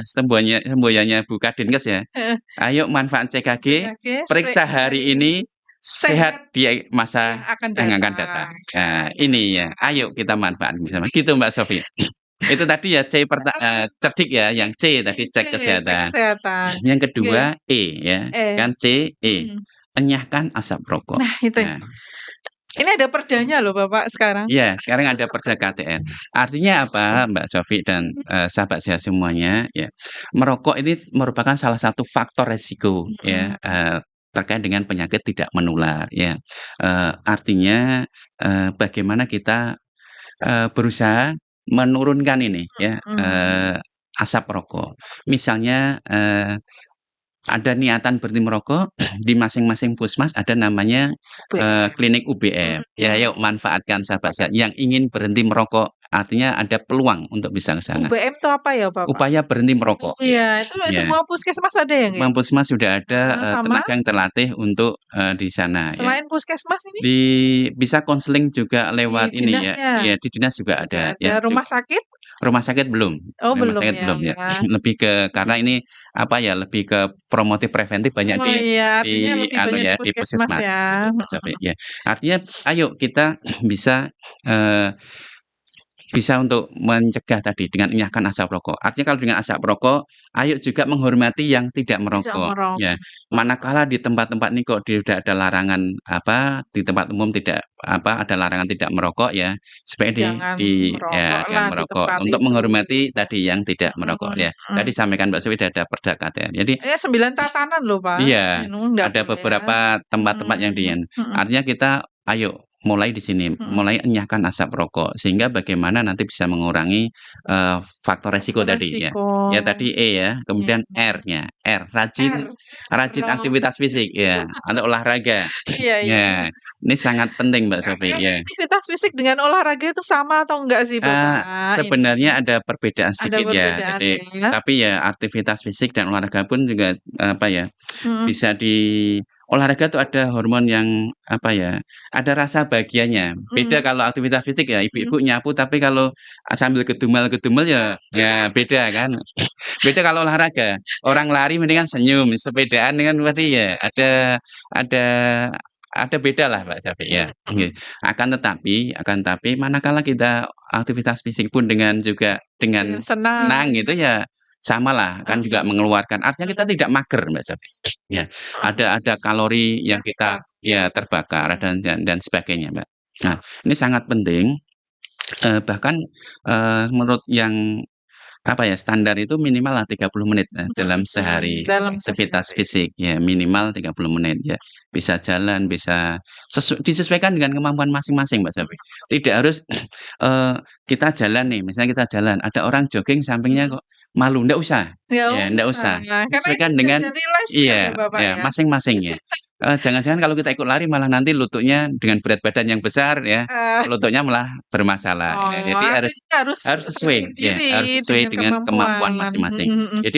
semboyannya Bu Kadinkes ya, heeh, ayo manfaat CKG, CKG, periksa hari hari ini, sehat sehat di yang masa akan yang akan datang. datang. Nah Nah, ya, ini ya, ayo kita manfaatkan bersama. Gitu Mbak Sofi. Itu tadi ya cerdik ya, yang C tadi C, cek cek kesehatan. kesehatan. Yang Oke, kedua E ya, eh, kan C, E, mhm. enyahkan asap rokok. Nah itu, Nah, ini ada perdanya loh Bapak sekarang. iya, sekarang ada perda KTR. Artinya apa, Mbak Sofi dan, sahabat sehat semuanya, ya, merokok ini merupakan salah satu faktor resiko ya, Mhm, terkait dengan penyakit tidak menular ya. Artinya, bagaimana kita, berusaha menurunkan ini ya, mhm, asap rokok. Misalnya, ada niatan berhenti merokok, di masing-masing puskesmas ada namanya, UBM, klinik UBM. Ya, ya, yuk manfaatkan sahabat saya yang ingin berhenti merokok, artinya ada peluang untuk bisa ke sana. UBM itu apa ya Bapak? Upaya berhenti merokok, ya. Iya, itu Ya, semua puskesmas ada ya nggih? puskesmas sudah ada, Heeh, sama tenaga yang terlatih untuk, di sana ya. selain puskesmas ini Di bisa konseling juga di lewat ini ya, dinasnya ya di dinas juga juga ada ada, ya, rumah sakit? rumah sakit belum, Oh belum ya ya. ya, Lebih ke mhm. karena ini, lebih ke promotif preventif banyak Oh iya, di artinya lebih anu banyak di ya, di puskesmas puskesmas, ya, gitu Mbak Shafi, mhm, ya. Artinya ayo kita bisa, eee bisa untuk mencegah tadi dengan enyahkan asap rokok. Artinya kalau dengan asap rokok, ayo juga menghormati yang tidak tidak merokok, ya. merokok, Manakala di tempat-tempat ini kok tidak ada larangan, di tempat umum tidak ada larangan tidak merokok ya, sebaiknya jangan jangan merokoklah di merokok. tempat Untuk itu, menghormati tadi yang tidak merokok mhm ya. mhm. Tadi sampaikan Mbak Suwi sudah ada Perda KTN. Jadi Ya 9 tatanan loh Pak, iya, anu ndak ada boleh ya, beberapa tempat-tempat yang mhm mhm artinya kita ayo mulai di sini, mhm, mulai enyahkan asap rokok, sehingga bagaimana nanti bisa mengurangi, faktor resiko faktor tadi ya. resiko, Ya tadi E ya, iya, kemudian R-nya, R, rajin R, rajin ro aktivitas fisik ya, atau olahraga. iya iya. Ya, ini sangat penting Mbak Sofi, ya. Aktivitas fisik dengan olahraga itu sama atau enggak sih Bapak? Sebenarnya Ini ada perbedaan ada sedikit ya, perbedaan jadi ya? tapi ya aktivitas fisik dan olahraga pun juga, Mhm bisa olahraga tuh ada hormon yang, ada rasa bahagianya. mhm Beda kalau aktivitas fisik ya mhm. ibu-ibu nyapu, tapi kalau, sambil gedumel-gedumel ya beda kan. Beda kalau olahraga, orang lari mendingan senyum, sepedaan kan berarti ya ada ada bedalah Mbak Safi ya, nggih. Akan tetapi manakala kita aktivitas fisik pun dengan Dengan senang. senang gitu ya, samalah kan juga mengeluarkan artinya kita tidak mager Mbak Safi, ya. Ada kalori yang kita ya terbakar dan sebagainya Mbak. Nah, ini sangat penting, bahkan, menurut yang apa ya, standar itu minimal lah 30 menit, dalam sehari Dalam aktivitas sehari. fisik, ya minimal 30 menit ya. Bisa jalan, bisa disesuaikan dengan kemampuan masing-masing, Mbak Safi. Tidak harus, eee, kita jalan nih, misalnya kita jalan, ada orang jogging sampingnya kok malu, ndak usah, Nggak ya ndak usah, usah. karena itu Disesuaikan sudah dengan jadi lifestyle ya iya Bapak ya, ya? masing-masing ya. Jangan-jangan kalau kita ikut lari malah nanti lututnya dengan berat badan yang besar ya, Eee, lututnya malah bermasalah, ya. oh Jadi harus artinya harus harus sadar sesuai, ya, diri harus sesuai dengan dengan kemampuan kemampuan. masing-masing. Jadi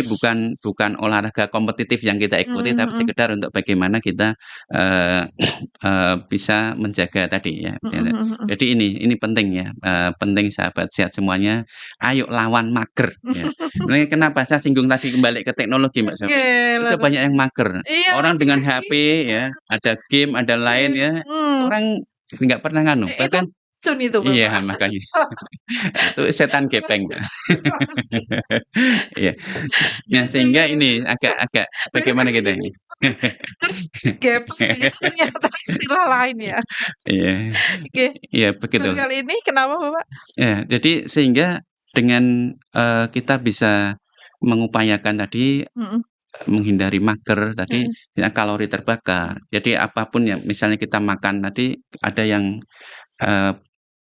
bukan olahraga kompetitif yang kita ikuti, Mhm tapi mhm. sekedar untuk bagaimana kita, eee bisa menjaga tadi ya, Mhm mhm mhm. jadi ini penting ya, penting sahabat sehat semuanya, ayo lawan mager ya. Ini kenapa saya singgung tadi kembali ke teknologi Mbak Oke, Sofi, udah lalu banyak yang mager. iya Orang dengan HP apalagi ya, ada game, ada lain ya, mhm, orang nggak pernah nganu, itu bahkan racun itu Bapak. iya makanya. Itu setan gepeng, Mbak. Iya. Nah, sehingga Iya, ini agak baru bagaimana kali kita ini ini? terus gepeng ini ternyata istilah lain ya. Iya, Oke, iya begitu. baru kali ini kenapa Bapak? Ya, jadi sehingga dengan, kita bisa mengupayakan tadi, Mhm menghindari mager tadi, mhm ya kalori terbakar. Jadi apapun yang misalnya kita makan tadi ada yang, eee,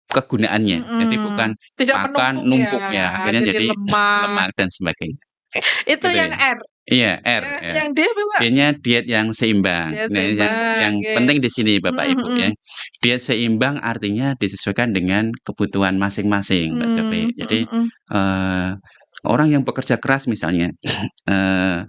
kegunaannya. Jadi mhm. bukan Tidak makan menumpuk ya, numpuk ya, akhirnya jadi jadi lemak. lemak dan sebagainya, Itu gitu yang ya. R, Iya, R, ya. yang D apa Pak? D-nya diet yang seimbang. Dia Nah, yang seimbang, oke. penting di sini Bapak Mhm Ibu mhm. ya, diet seimbang artinya disesuaikan dengan kebutuhan masing-masing, Mbak Sofi. Mhm Jadi, mhm. eee, orang yang bekerja keras misalnya, eee,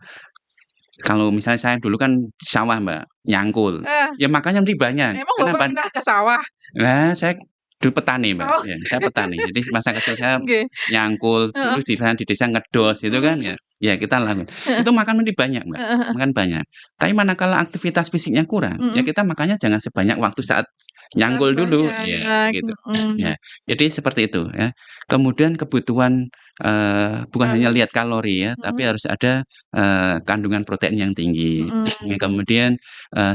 kalau misalnya saya dulu kan di sawah Mbak, nyangkul, Eh, ya makannya mesti banyak. emang Bapak Kenapa? pernah ke sawah? Nah, saya dulu petani, Mbak, Oh, ya, saya petani. Jadi masa kecil saya oke. nyangkul, dulu Heeh. di desa ngedos itu kan ya, ya kita lakuin. Heeh Itu makan mesti banyak, Mbak, heeh heeh. makan banyak. Tapi manakala aktivitas fisiknya kurang, ya Mhm. kita makannya jangan sebanyak waktu saat Saat nyangkul dulu, ya banyak, gitu. mhm. Ya, jadi seperti itu ya. Kemudian kebutuhan, bukan hanya Kalori, lihat kalori ya, tapi mhm harus ada, kandungan protein yang tinggi. mhm. Kemudian,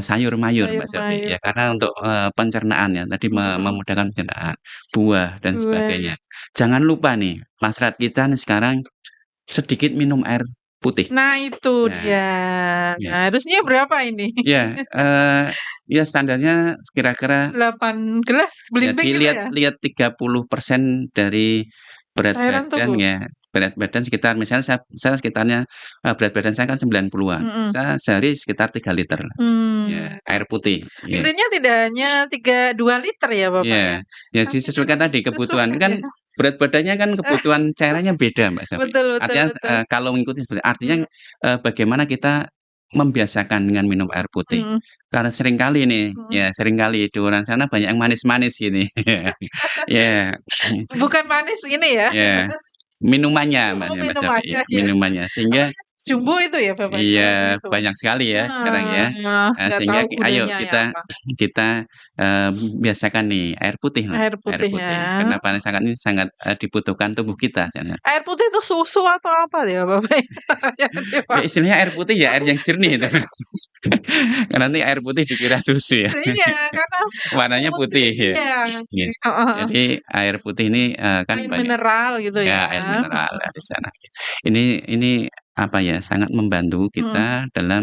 sayur mayur, Mbak Selvi, Sayur-mayur, ya karena untuk, pencernaan ya, tadi mhm mhm. memudahkan pencernaan, buah dan Buah. sebagainya. Jangan lupa nih, masyarakat kita nih sekarang sedikit minum air putih. Nah itu Nah, dia. ya Nah harusnya berapa ini? ya, ya standarnya kira-kira 8 gelas ya belimbing gitu ya? lihat 30% dari berat Cairan badan tubuh? ya, berat badan sekitar misalnya saya sekitarnya, berat badan saya kan 90-an, Mhm. saya sehari sekitar 3 liter, ya Mmm. air putih, ya. Intinya tidak hanya 2 liter ya Bapak ya? Iya, ya Tapi kan disesuaikan tadi kebutuhan, sesuai kan ya. berat badannya kan kebutuhan cairannya beda Mbak Safi. Betul betul Artinya, betul. kalau mengikuti artinya, Mhm bagaimana kita membiasakan dengan minum air putih. mhm Karena seringkali nih, mhm. ya seringkali di luaran sana banyak yang manis-manis gini. Ya, Bukan manis ini ya? ya, minumannya Oh Mbak Safi, ya minumannya ya? minumannya. Sehingga Namanya jumbo itu ya Bapak ya? iya, Oh gitu. banyak sekali ya sekarang ya. Nggak Sehingga tahu ayo gunanya ya kita apa. kita, eee, biasakan nih air putih lah, Air air putih putih. ya. Karena paling sangat ini sangat, dibutuhkan tubuh kita sana. Air putih itu susu atau apa ya Bapak ya? Yang Ya dimaksud? istilahnya air putih ya air yang jernih itu. Karena nanti air putih dikira susu ya. Iya karena Warnanya putih putih ya. iya. Iya. Heeh heeh. Jadi air putih ini, kan Air banyak mineral gitu ya ya? air mineral ya di sana. Ini apa ya, sangat membantu Mhm kita dalam,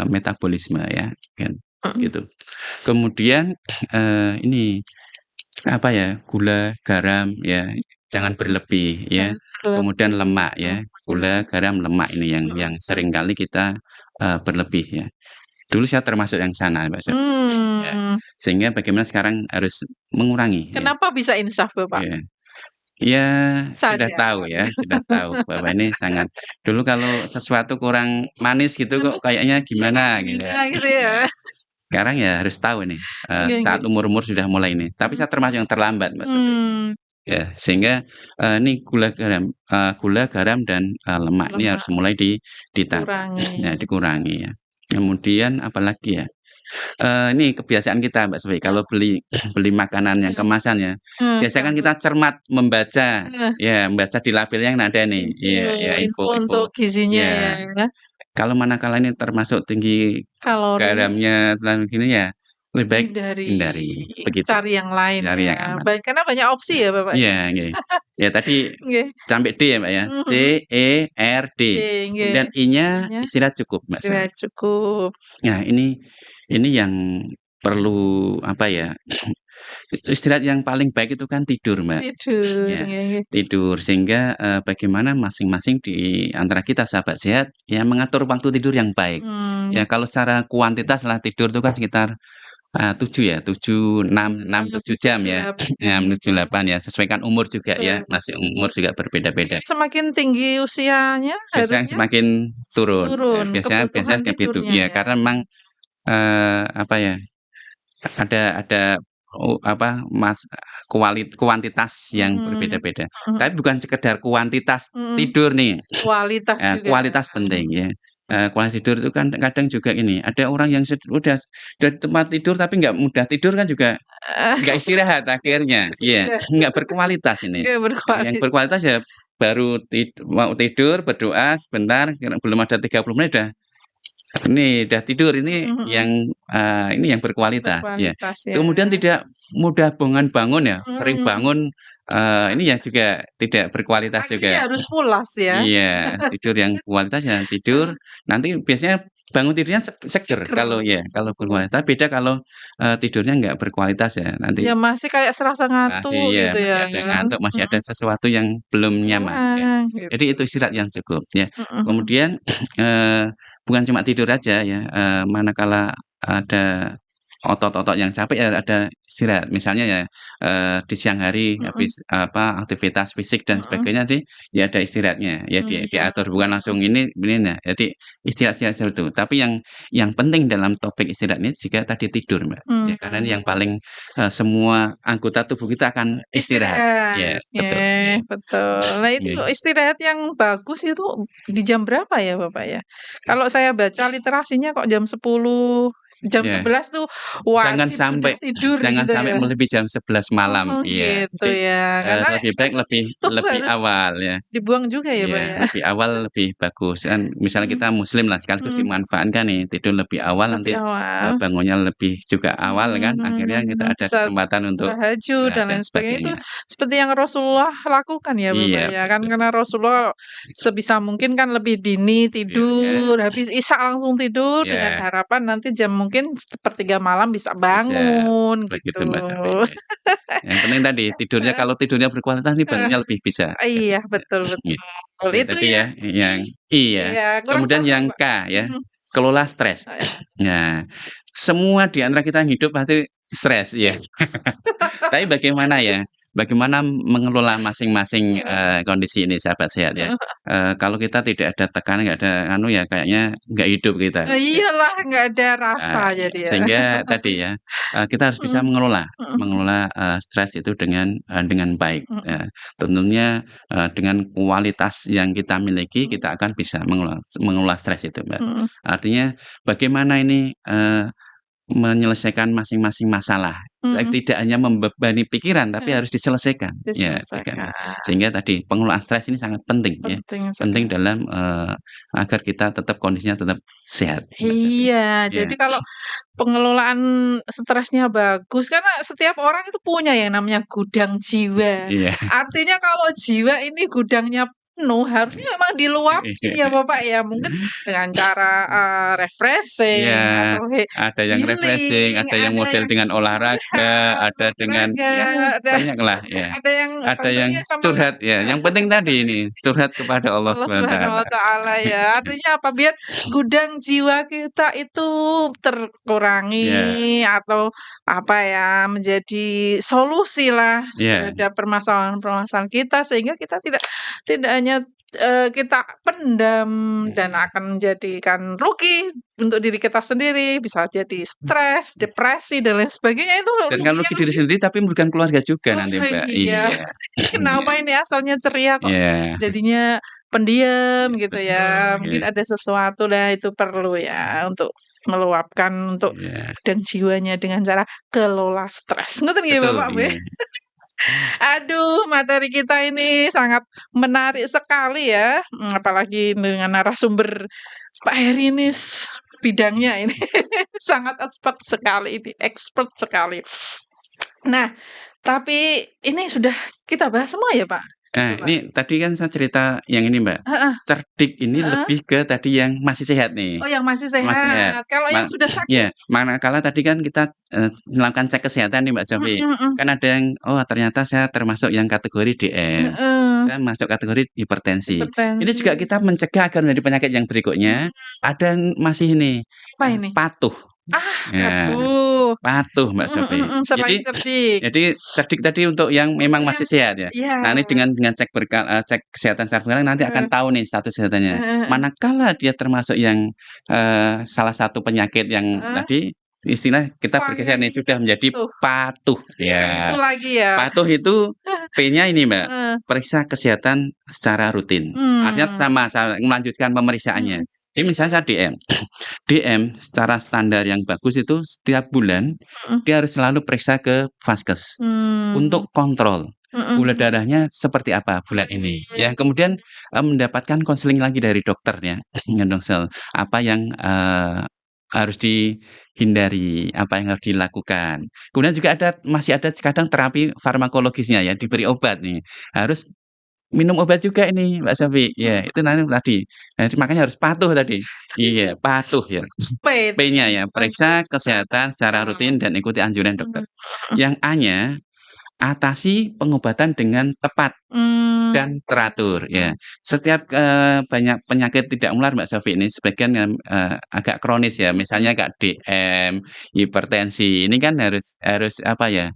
metabolisme ya, kan, mhm. gitu. Kemudian, ini, apa ya, gula, garam ya, jangan berlebih ya. Jangan berlebih. Kemudian lemak ya, gula, garam, lemak ini Mhm yang mhm. seringkali kita, berlebih ya. Dulu saya termasuk yang sana, Mbak, ya. Mmm, Sehingga bagaimana sekarang harus mengurangi ya, kenapa bisa insaf Bapak? iya. Ya Sadar. sudah tahu bahwa ini sangat dulu kalau sesuatu kurang manis gitu kok Mhm, kayaknya gimana gitu ya. gimana gitu ya? Sekarang ya harus tahu nih, Oke oke. saat umur-umur sudah mulai ini, tapi Mhm. saya termasuk yang terlambat, Mbak Sofi. Mmm, Ya, sehingga, ini gula, garam, dan, lemak ini harus lemak mulai ditata, dikurangi. ya dikurangi ya. Kemudian apalagi ya, Ini kebiasaan kita Mbak Sofi, kalau beli beli makanan yang Mhm, kemasan ya, biasanya kan kenapa? kita cermat membaca, Heeh, ya membaca di labelnya kan ada nih, info iya iya, info info-info. untuk gizinya ya, Ya, kalau manakala ini termasuk tinggi kalori. garamnya dan gini ya, lebih baik Hindari, hindari, begitu. cari yang lain Cari yang ya. aman. Karena banyak opsi ya Bapak Iya ya? nggih. Ya tadi Nggih, sampai D ya, Mbak, ya, mhm C, mhm. E, R, D. D, nggih. Kemudian I-nya Intinya istirahat cukup, Mbak Sofi. istirahat cukup, Nah ini yang perlu apa ya, istirahat yang paling baik itu kan tidur, Mbak. tidur, Ya, nggih nggih. tidur sehingga, bagaimana masing-masing di antara kita sahabat sehat, ya mengatur waktu tidur yang baik. Mmm, Ya kalau secara kuantitas lah tidur itu kan sekitar, 7 ya, 7, 6, 7 jam tujuh ya, ya 8 menuju 8 ya, sesuaikan umur juga ya, masih umur umur. juga berbeda-beda. Semakin tinggi usianya Biasanya harusnya semakin turun, turun biasanya kebutuhan biasanya kayak begitu. tidurnya Iya, ya. karena memang, apa ya, ada, apa, kuantitas yang Mhm, berbeda-beda. mhm Tapi bukan sekedar kuantitas mhm. tidur nih, Kualitas juga. kualitas penting ya. Kualitas tidur itu kan kadang juga ini, ada orang yang udah di tempat tidur tapi nggak mudah tidur kan juga nggak istirahat akhirnya, iya, Iya, nggak berkualitas ini. nggak Yang berkualitas. berkualitas ya baru mau tidur, berdoa sebentar, belum ada 30 menit udah tidur, ini Mhm mhm. ini yang berkualitas, ya. Berkualitas ya. Kemudian tidak mudah bangun ya, sering Mhm. bangun, ini ya juga tidak berkualitas Paginya juga. harus pulas ya, Iya, tidur yang kualitas ya tidur, nanti biasanya bangun tidurnya seger seger. kalau ya, kalau berkualitas. Beda kalau, tidurnya nggak berkualitas ya, nanti Ya masih kayak serasa masih ngantuk ya gitu ya. masih ada ngantuk, masih ada Mhm. sesuatu yang belum nyaman, ya. Kurang Jadi gitu. itu istirahat yang cukup, ya. Mhm mhm. Kemudian, bukan cuma tidur aja ya, manakala ada otot-otot yang capek ya ada istirahat. Misalnya ya, di siang hari Mhm habis, apa, aktivitas fisik dan mhm. sebagainya ya ada istirahatnya, ya diatur, bukan langsung ini nah, jadi istirahat-istirahat tertentu. Tapi yang penting dalam topik istirahat ini juga tadi tidur, Mbak. Ya karena ini Mmm. yang paling, semua anggota tubuh kita akan istirahat. Ya Istirahat, betul, ya. betul. Nah itu Nggih, istirahat yang bagus itu di jam berapa ya Bapak ya? Kalau saya baca literasinya kok jam 10, jam ya. 11 tuh Jangan wajib sudah sampai tidur jangan gitu sampai ya. melebihi jam 11 malam, Oh iya. gitu Jadi, ya, karena lebih baik lebih itu lebih harus awal ya. dibuang juga ya Pak Iya, ya? lebih awal lebih bagus kan misalnya Mhm kita muslim lah sekaligus mhm. dimanfaatkan nih tidur lebih awal Lebih nanti, awal. bangunnya lebih juga awal kan akhirnya kita ada Bisa kesempatan untuk tahajud dan dan lain sebagainya itu sebagainya. seperti yang Rasulullah lakukan ya Bapak Iya ya, kan betul, karena Rasulullah sebisa mungkin kan lebih dini iya ya tidur, habis Isya langsung tidur dengan ya harapan nanti jam mungkin 1/3 malam bisa bisa, bangun gitu. begitu Mbak Safri, ya. Yang penting tadi tidurnya Heeh kalau tidurnya berkualitas nih heeh. bangunnya lebih bisa Iya, besok, ya. betul Iya. betul. Ya Itu tadi ya ya yang iya, iya, kurang kemudian satu yang Mbak. K ya, Mhm, kelola stres. heeh. Nah, semua di antara kita yang hidup pasti stres, ya. Tapi bagaimana ya, bagaimana mengelola masing-masing, Heeh kondisi ini sahabat sehat ya. heeh. Kalau kita tidak ada tekanan, nggak ada anu ya kayaknya nggak hidup kita, Nah ya. iyalah nggak ada rasa Iya, jadi ya. sehingga tadi ya, kita harus bisa Mhm mengelola mhm mengelola, stres itu dengan baik, mhm tentunya, dengan kualitas yang kita miliki mhm kita akan bisa mengelola mengelola stres itu, Mbak. mhm. Artinya bagaimana ini, menyelesaikan masing-masing masalah, Mhm, tidak hanya membebani pikiran, tapi heeh, harus diselesaikan. Ya, diselesaikan, sehingga tadi pengelolaan stres ini sangat penting ya, penting penting sekali. dalam, agar kita tetap kondisinya tetap sehat, Mbak Santi. Iya, Ya, jadi kalau pengelolaan stresnya bagus karena setiap orang itu punya yang namanya gudang jiwa. iya, Artinya kalau jiwa ini gudangnya penuh, harusnya memang diluapin ya Bapak ya, mungkin dengan cara, iya, refreshing atau ada yang refreshing, healing, ada yang ada model yang dengan olahraga, istirahat, ada dengan olahraga, ya ada banyaklah ya. ada yang Ada yang tentunya sama curhat ya, yang penting tadi ini, curhat kepada Allah Allah Subhanahu wa Subhanahu wa taala. taala ya. Artinya apa? Biar gudang jiwa kita itu Ya, terkurangi atau apa ya, menjadi solusilah iya, terhadap permasalahan-permasalahan kita sehingga kita tidak tidak hanya kita pendam dan Mhm. akan menjadikan rugi untuk diri kita sendiri, bisa jadi stres, depresi, dan lain sebagainya, itu Dan kalau rugi rugi yang diri sendiri tapi merugikan keluarga juga oh, nanti, Mbak. iya. Iya. Kenapa Iya. ini asalnya ceria kok Iya. jadinya pendiam gitu Betul, ya, mungkin iya. ada sesuatu lah itu perlu ya untuk meluapkan untuk Iya. dan jiwanya dengan cara kelola stres. Ngoten nggih Betul, Bapak nggih? iya. Aduh, materi kita ini sangat menarik sekali ya, apalagi dengan narasumber Pak Heri ini bidangnya ini sangat expert sekali. Nah, tapi ini sudah kita bahas semua ya, Pak? Nah, Bapak? ini tadi kan saya cerita yang ini, Mbak. Heeh Cerdik ini heeh. lebih ke tadi yang masih sehat nih, Oh, yang masih masih sehat. sehat. Kalau yang sudah sakit? Ya, manakala tadi kan kita, melakukan cek kesehatan nih, Mbak Mhm Sofi. mhm. Kan ada yang, oh ternyata saya termasuk yang kategori DM, Heeh. saya masuk kategori hipertensi. Ini Hipertensi. juga kita mencegah agar menjadi penyakit yang berikutnya, Mhm. ada yang masih ini, Apa ini? patuh. Ah, Ya. aduh. Patuh, Mbak Mhm mhm Sofi. mhm, selain Jadi cerdik. cerdik tadi untuk yang Untuk memang yang masih sehat ya. iya. Nah, ini dengan cek kesehatan secara berkala nanti akan Heeh. tahu nih status kesehatannya. Heeh heeh. Manakala dia termasuk yang, salah satu penyakit yang Heeh. tadi istilah kita Wah, bergeser yang nih sudah menjadi itu patuh, yang itu ya. lagi ya? Patuh itu P-nya ini, Mbak, Heeh. periksa kesehatan secara rutin. Artinya Mmm. sama melanjutkan pemeriksaannya. Mhm Jadi misalnya saya DM. DM secara standar yang bagus itu setiap bulan mhm. dia harus selalu periksa ke Vaskes Mmm. untuk kontrol Mhm gula mhm. darahnya seperti apa bulan ini, ya. Kemudian, mendapatkan konseling lagi dari dokternya, apa yang, harus dihindari, apa yang harus dilakukan. Kemudian juga masih ada kadang terapi farmakologisnya ya, diberi obat nih, harus minum obat juga ini, Mbak Sofi. Mhm Ya, itu nanti tadi. Nah, makanya harus patuh tadi. Iya, patuh ya. P itu P-nya ya, periksa periksa kesehatan secara heeh. rutin dan ikuti anjuran Mhm dokter. mhm. Yang A-nya, atasi pengobatan dengan tepat Mmm. dan teratur, ya. Setiap, banyak penyakit tidak menular, Mbak Sofi, ini sebagian yang, agak kronis ya, Mhm. misalnya kayak DM, hipertensi, ini kan harus harus apa ya,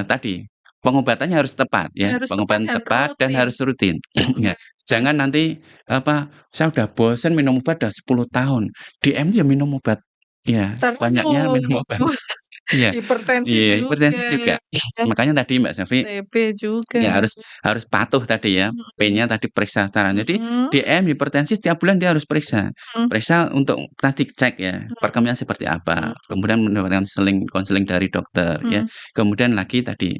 tadi, pengobatannya harus tepat ya, Harus tepat pengobatan dan tepat dan rutin. harus rutin. Mhm. Ya, jangan nanti, apa, saya udah bosen minum obat udah 10 tahun, DM ya minum obat, ya banyaknya minum obat. Terus Iya hipertensi iya, juga hipertensi juga. ya, Makanya tadi Mbak Sofi TB juga. ya harus harus patuh tadi ya, Mhm P-nya tadi periksa secara jadi mhm DM hipertensi setiap bulan dia harus periksa. mhm Periksa untuk tadi cek ya, mhm perkembangannya seperti mhm apa, kemudian mendapatkan konseling dari dokter ya, mhm kemudian lagi tadi,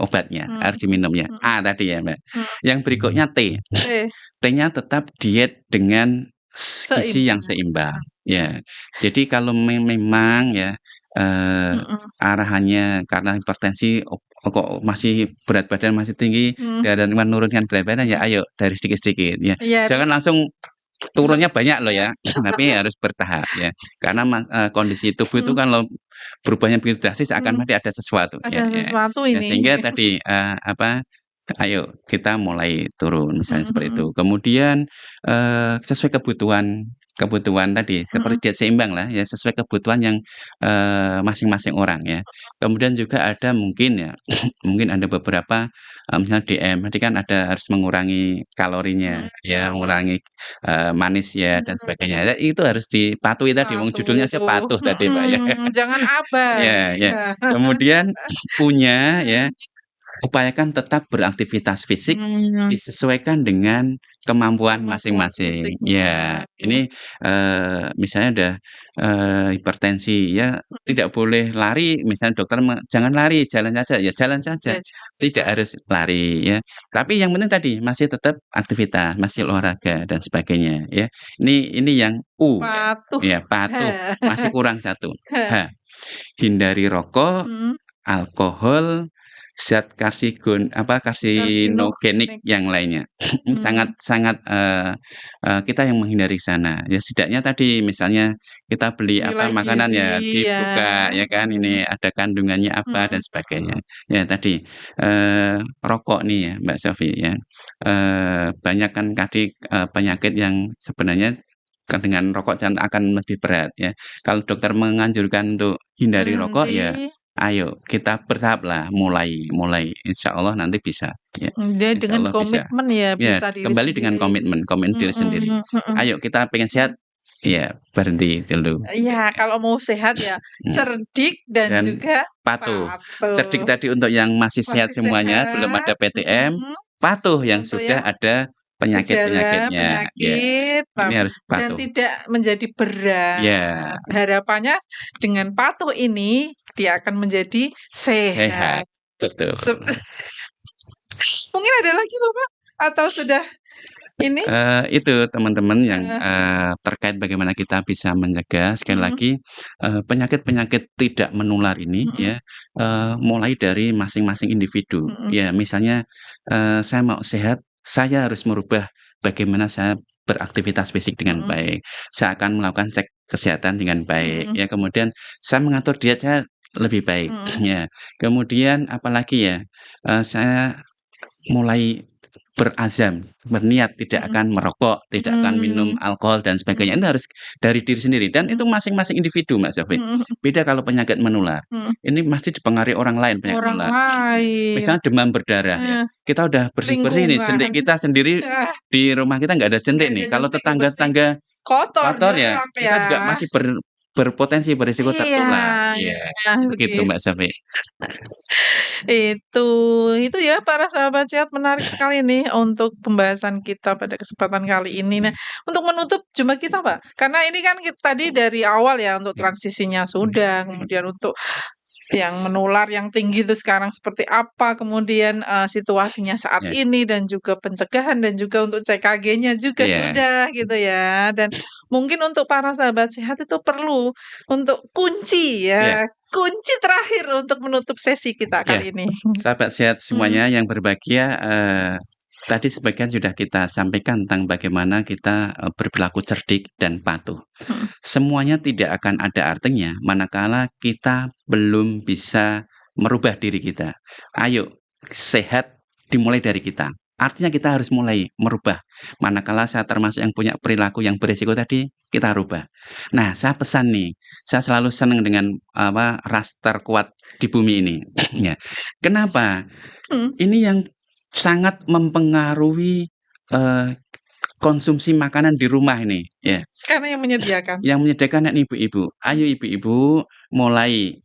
obatnya mhm harus diminumnya. mhm A tadi ya, Mbak. mhm. Yang berikutnya T. T, T-nya tetap diet dengan gizi yang seimbang. seimbang, ya. Jadi kalau memang ya, Mhm arahannya karena hipertensi, kok masih berat badan masih tinggi mhm dan menurunkan berat badan, ya mhm. ayo dari sedikit-sedikit ya. Iya Jangan langsung turunnya banyak loh ya, tapi harus bertahap ya. Karena kondisi tubuh itu mhm kan berubahnya begitu drastis akan mhm. pasti ada sesuatu, Ada ya ya. sesuatu Ya ini. sehingga tadi, apa, ayo kita mulai turun misalnya Mhm seperti mhm itu. Kemudian, sesuai kebutuhan kebutuhan tadi, seperti mhm diet seimbang lah ya, sesuai kebutuhan yang, masing-masing orang ya. Kemudian juga ada mungkin ya, mungkin ada beberapa, misalnya DM, tadi kan ada harus mengurangi kalorinya mhm. ya, mengurangi, manis ya dan sebagainya. Ya itu harus dipatuhi tadi, wong judulnya aja Patuh, patuh tadi, Mbak, ya. jangan abai. Ya ya. Iya. Kemudian punya ya upayakan tetap beraktivitas fisik Mmm, disesuaikan dengan kemampuan kemampuan masing-masing. fisiknya. Ya, ini, misalnya ada, hipertensi, ya tidak boleh lari, misalnya dokter "Jangan lari, jalan saja." Ya jalan saja, Jajan. tidak harus lari ya. Tapi yang penting tadi masih tetap aktivitas, masih olahraga dan sebagainya ya. Ini yang U ya, Patuh. ya patuh, masih kurang satu, H, hindari rokok, Mhm, alkohol, zat karsinogenik karsinogenik. yang lainnya. Ini Mmm, sangat sangat, kita yang menghindari sana. Ya setidaknya tadi misalnya kita beli apa, nilai makanan gizi ya ya. dibuka ya kan, Mhm ini ada kandungannya apa dan mhm sebagainya. Ya tadi, rokok nih ya Mbak Sofi ya, banyak kan tadi, penyakit yang sebenarnya dengan rokok akan lebih berat ya. Kalau dokter menganjurkan untuk hindari rokok berhenti. ya ayo kita bertahaplah, mulai insyaallah nanti bisa, ya. Dia dengan Insyaallah bisa. komitmen ya, Ya, bisa diri kembali dengan sendiri. komitmen diri sendiri. Mhm mhm. Ayo kita pengen sehat, ya berhenti dulu. Iya, kalau mau sehat ya Mmm, cerdik dan dan juga patuh. Cerdik patuh. tadi untuk yang masih sehat Masih semuanya, belum sehat, ada PTM, mhm, patuh yang untuk sudah yang ada gejala, penyakit-penyakitnya, ya. penyakit, Ini harus dan patuh. tidak menjadi Ya, berat. Harapannya dengan patuh ini dia akan menjadi sehat, sehat. betul. Sep Mungkin ada lagi Bapak? Atau sudah ini? Itu teman-teman yang, Heeh, terkait bagaimana kita bisa mencegah sekali mhm lagi, penyakit-penyakit tidak menular ini mhm ya, mulai dari masing-masing individu. mhm Ya misalnya, saya mau sehat, saya harus merubah bagaimana saya beraktivitas fisik dengan mhm baik. Saya akan melakukan cek kesehatan dengan baik, mhm ya kemudian saya mengatur diet saya lebih baik, mhm ya. Kemudian apalagi ya, saya mulai berazam, berniat tidak mhm akan merokok, tidak akan minum mhm alkohol dan sebagainya. mhm Ini harus dari diri sendiri dan mhm itu masing-masing individu, Mbak Shafik. mhm Beda kalau penyakit menular. mhm. Ini pasti dipengaruhi orang lain penyakit Orang menular. lain, Misalnya demam berdarah ya, eh, kita udah bersih-bersih nih, lingkungan, jentik kita sendiri ah, di rumah kita nggak ada nggak jentik ada nih. Kalau jentik bersih, tetangga-tetangga kotor kotor ya, banyak ya. kita juga masih berpotensi berisiko Iya, tertular. Iya, iya, begitu begitu. Mbak Shafik. Itu itu ya para sahabat sehat menarik sekali nih untuk pembahasan kita pada kesempatan kali ini. Nah, untuk menutup jumpa kita, Pak, karena ini kan tadi dari awal ya untuk transisinya sudah, kemudian untuk yang menular yang tinggi itu sekarang seperti apa, kemudian, situasinya saat Ya, ini dan juga pencegahan dan juga untuk CKG-nya juga iya, sudah gitu ya. Dan mungkin untuk para sahabat sehat itu perlu untuk kunci iya, ya, kunci terakhir untuk menutup sesi kita iya. kali ini. Sahabat sehat Mhm, semuanya yang berbahagia, tadi sebagian sudah kita sampaikan tentang bagaimana kita, berperilaku cerdik dan patuh. mhm, Semuanya tidak akan ada artinya manakala kita belum bisa merubah diri kita. Ayo, sehat dimulai dari kita. Artinya kita harus mulai merubah. Manakala saya termasuk yang punya perilaku yang berisiko tadi, kita rubah. Nah, saya pesan nih, saya selalu senang dengan ras terkuat di bumi ini. Ya. Kenapa? mhm, Ini yang sangat mempengaruhi, eee, konsumsi makanan di rumah ini, ya. karena yang menyediakan. Yang menyediakan kan ibu-ibu. Mmm, Ayo ibu-ibu mulai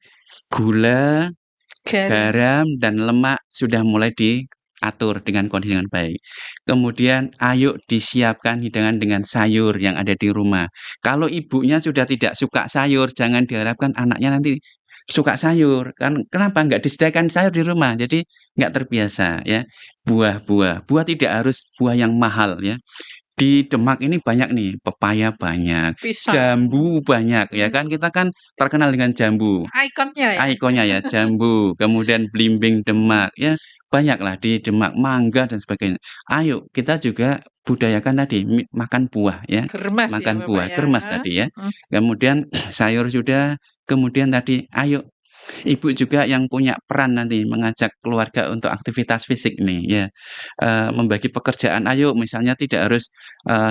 gula, garam, garam, dan lemak sudah mulai diatur dengan kondisi dengan baik. Kemudian ayo disiapkan hidangan dengan sayur yang ada di rumah. Kalau ibunya sudah tidak suka sayur, jangan diharapkan anaknya nanti suka sayur. Kan kenapa nggak disediakan sayur di rumah? Jadi nggak terbiasa ya. Buah-buah, buah tidak harus buah yang mahal ya. Di Demak ini banyak nih, pepaya banyak, pisang, jambu banyak, ya mhm, kan, kita kan terkenal dengan jambu, ikonnya ya. ikonnya ya, jambu, kemudian belimbing Mhm, Demak, ya banyaklah di Demak, mangga dan sebagainya. Ayo kita juga budayakan tadi makan buah ya, germas ya makan Bapak buah, ya, kermas tadi ya. mhm. Kemudian sayur sudah, kemudian tadi ayo ibu juga yang punya peran nanti mengajak keluarga untuk aktivitas fisik nih ya, membagi pekerjaan, ayo misalnya tidak harus,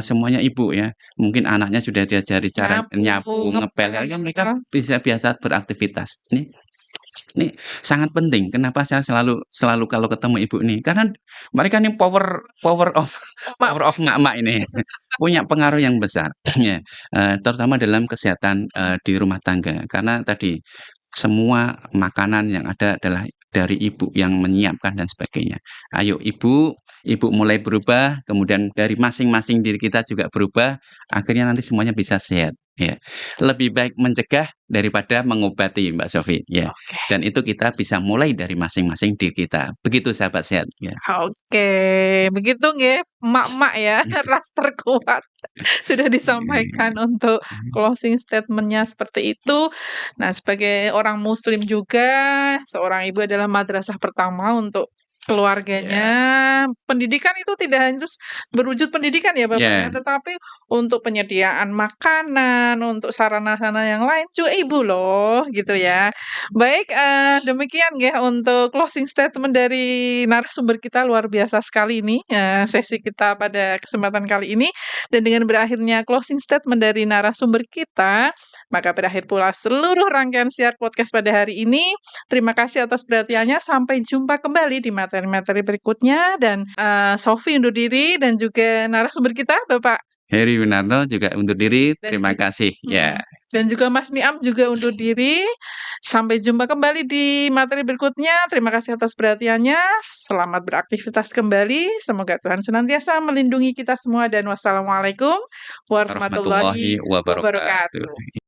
semuanya ibu ya, mungkin anaknya sudah diajari cara Nyapu, nyapu, ngepel, ngepel, ya kan mereka bisa biasa beraktivitas. Ini sangat penting, kenapa saya selalu selalu kalau ketemu ibu nih, karena mereka nih power power of mak power of emak-emak ini, punya pengaruh yang besar, ya, terutama dalam kesehatan, di rumah tangga. Karena tadi, semua makanan yang ada adalah dari ibu yang menyiapkan dan sebagainya. Ayo ibu mulai berubah, kemudian dari masing-masing diri kita juga berubah, akhirnya nanti semuanya bisa sehat, ya. Lebih baik mencegah daripada mengobati, Mbak Sofi, ya. oke. Dan itu kita bisa mulai dari masing-masing diri kita. Begitu sahabat sehat, ya. Oke, begitu nggih, emak-emak ya, ras terkuat sudah disampaikan untuk closing statement-nya seperti itu. Nah, sebagai orang muslim juga, seorang ibu adalah madrasah pertama untuk keluarganya. Ya, Pendidikan itu tidak harus berwujud pendidikan ya, Bapak, ya, ya, tetapi untuk penyediaan makanan, untuk sarana-sarana yang lain juga ibu loh, gitu ya. Baik, demikian ya untuk closing statement dari narasumber kita luar biasa sekali ini, sesi kita pada kesempatan kali ini. Dan dengan berakhirnya closing statement dari narasumber kita, maka berakhir pula seluruh rangkaian siar podcast pada hari ini. Terima kasih atas perhatiannya. Sampai jumpa kembali di materi-materi berikutnya. Dan Sophie undur diri dan juga narasumber kita, Bapak Heri Winarno juga undur diri. dan Terima kasih. Ya. dan juga Mas Niam juga undur diri. Sampai jumpa kembali di materi berikutnya. Terima kasih atas perhatiannya. Selamat beraktivitas kembali. Semoga Tuhan senantiasa melindungi kita semua dan wassalamualaikum warahmatullahi Warahmatullahi wabarakatuh. wabarakatuh.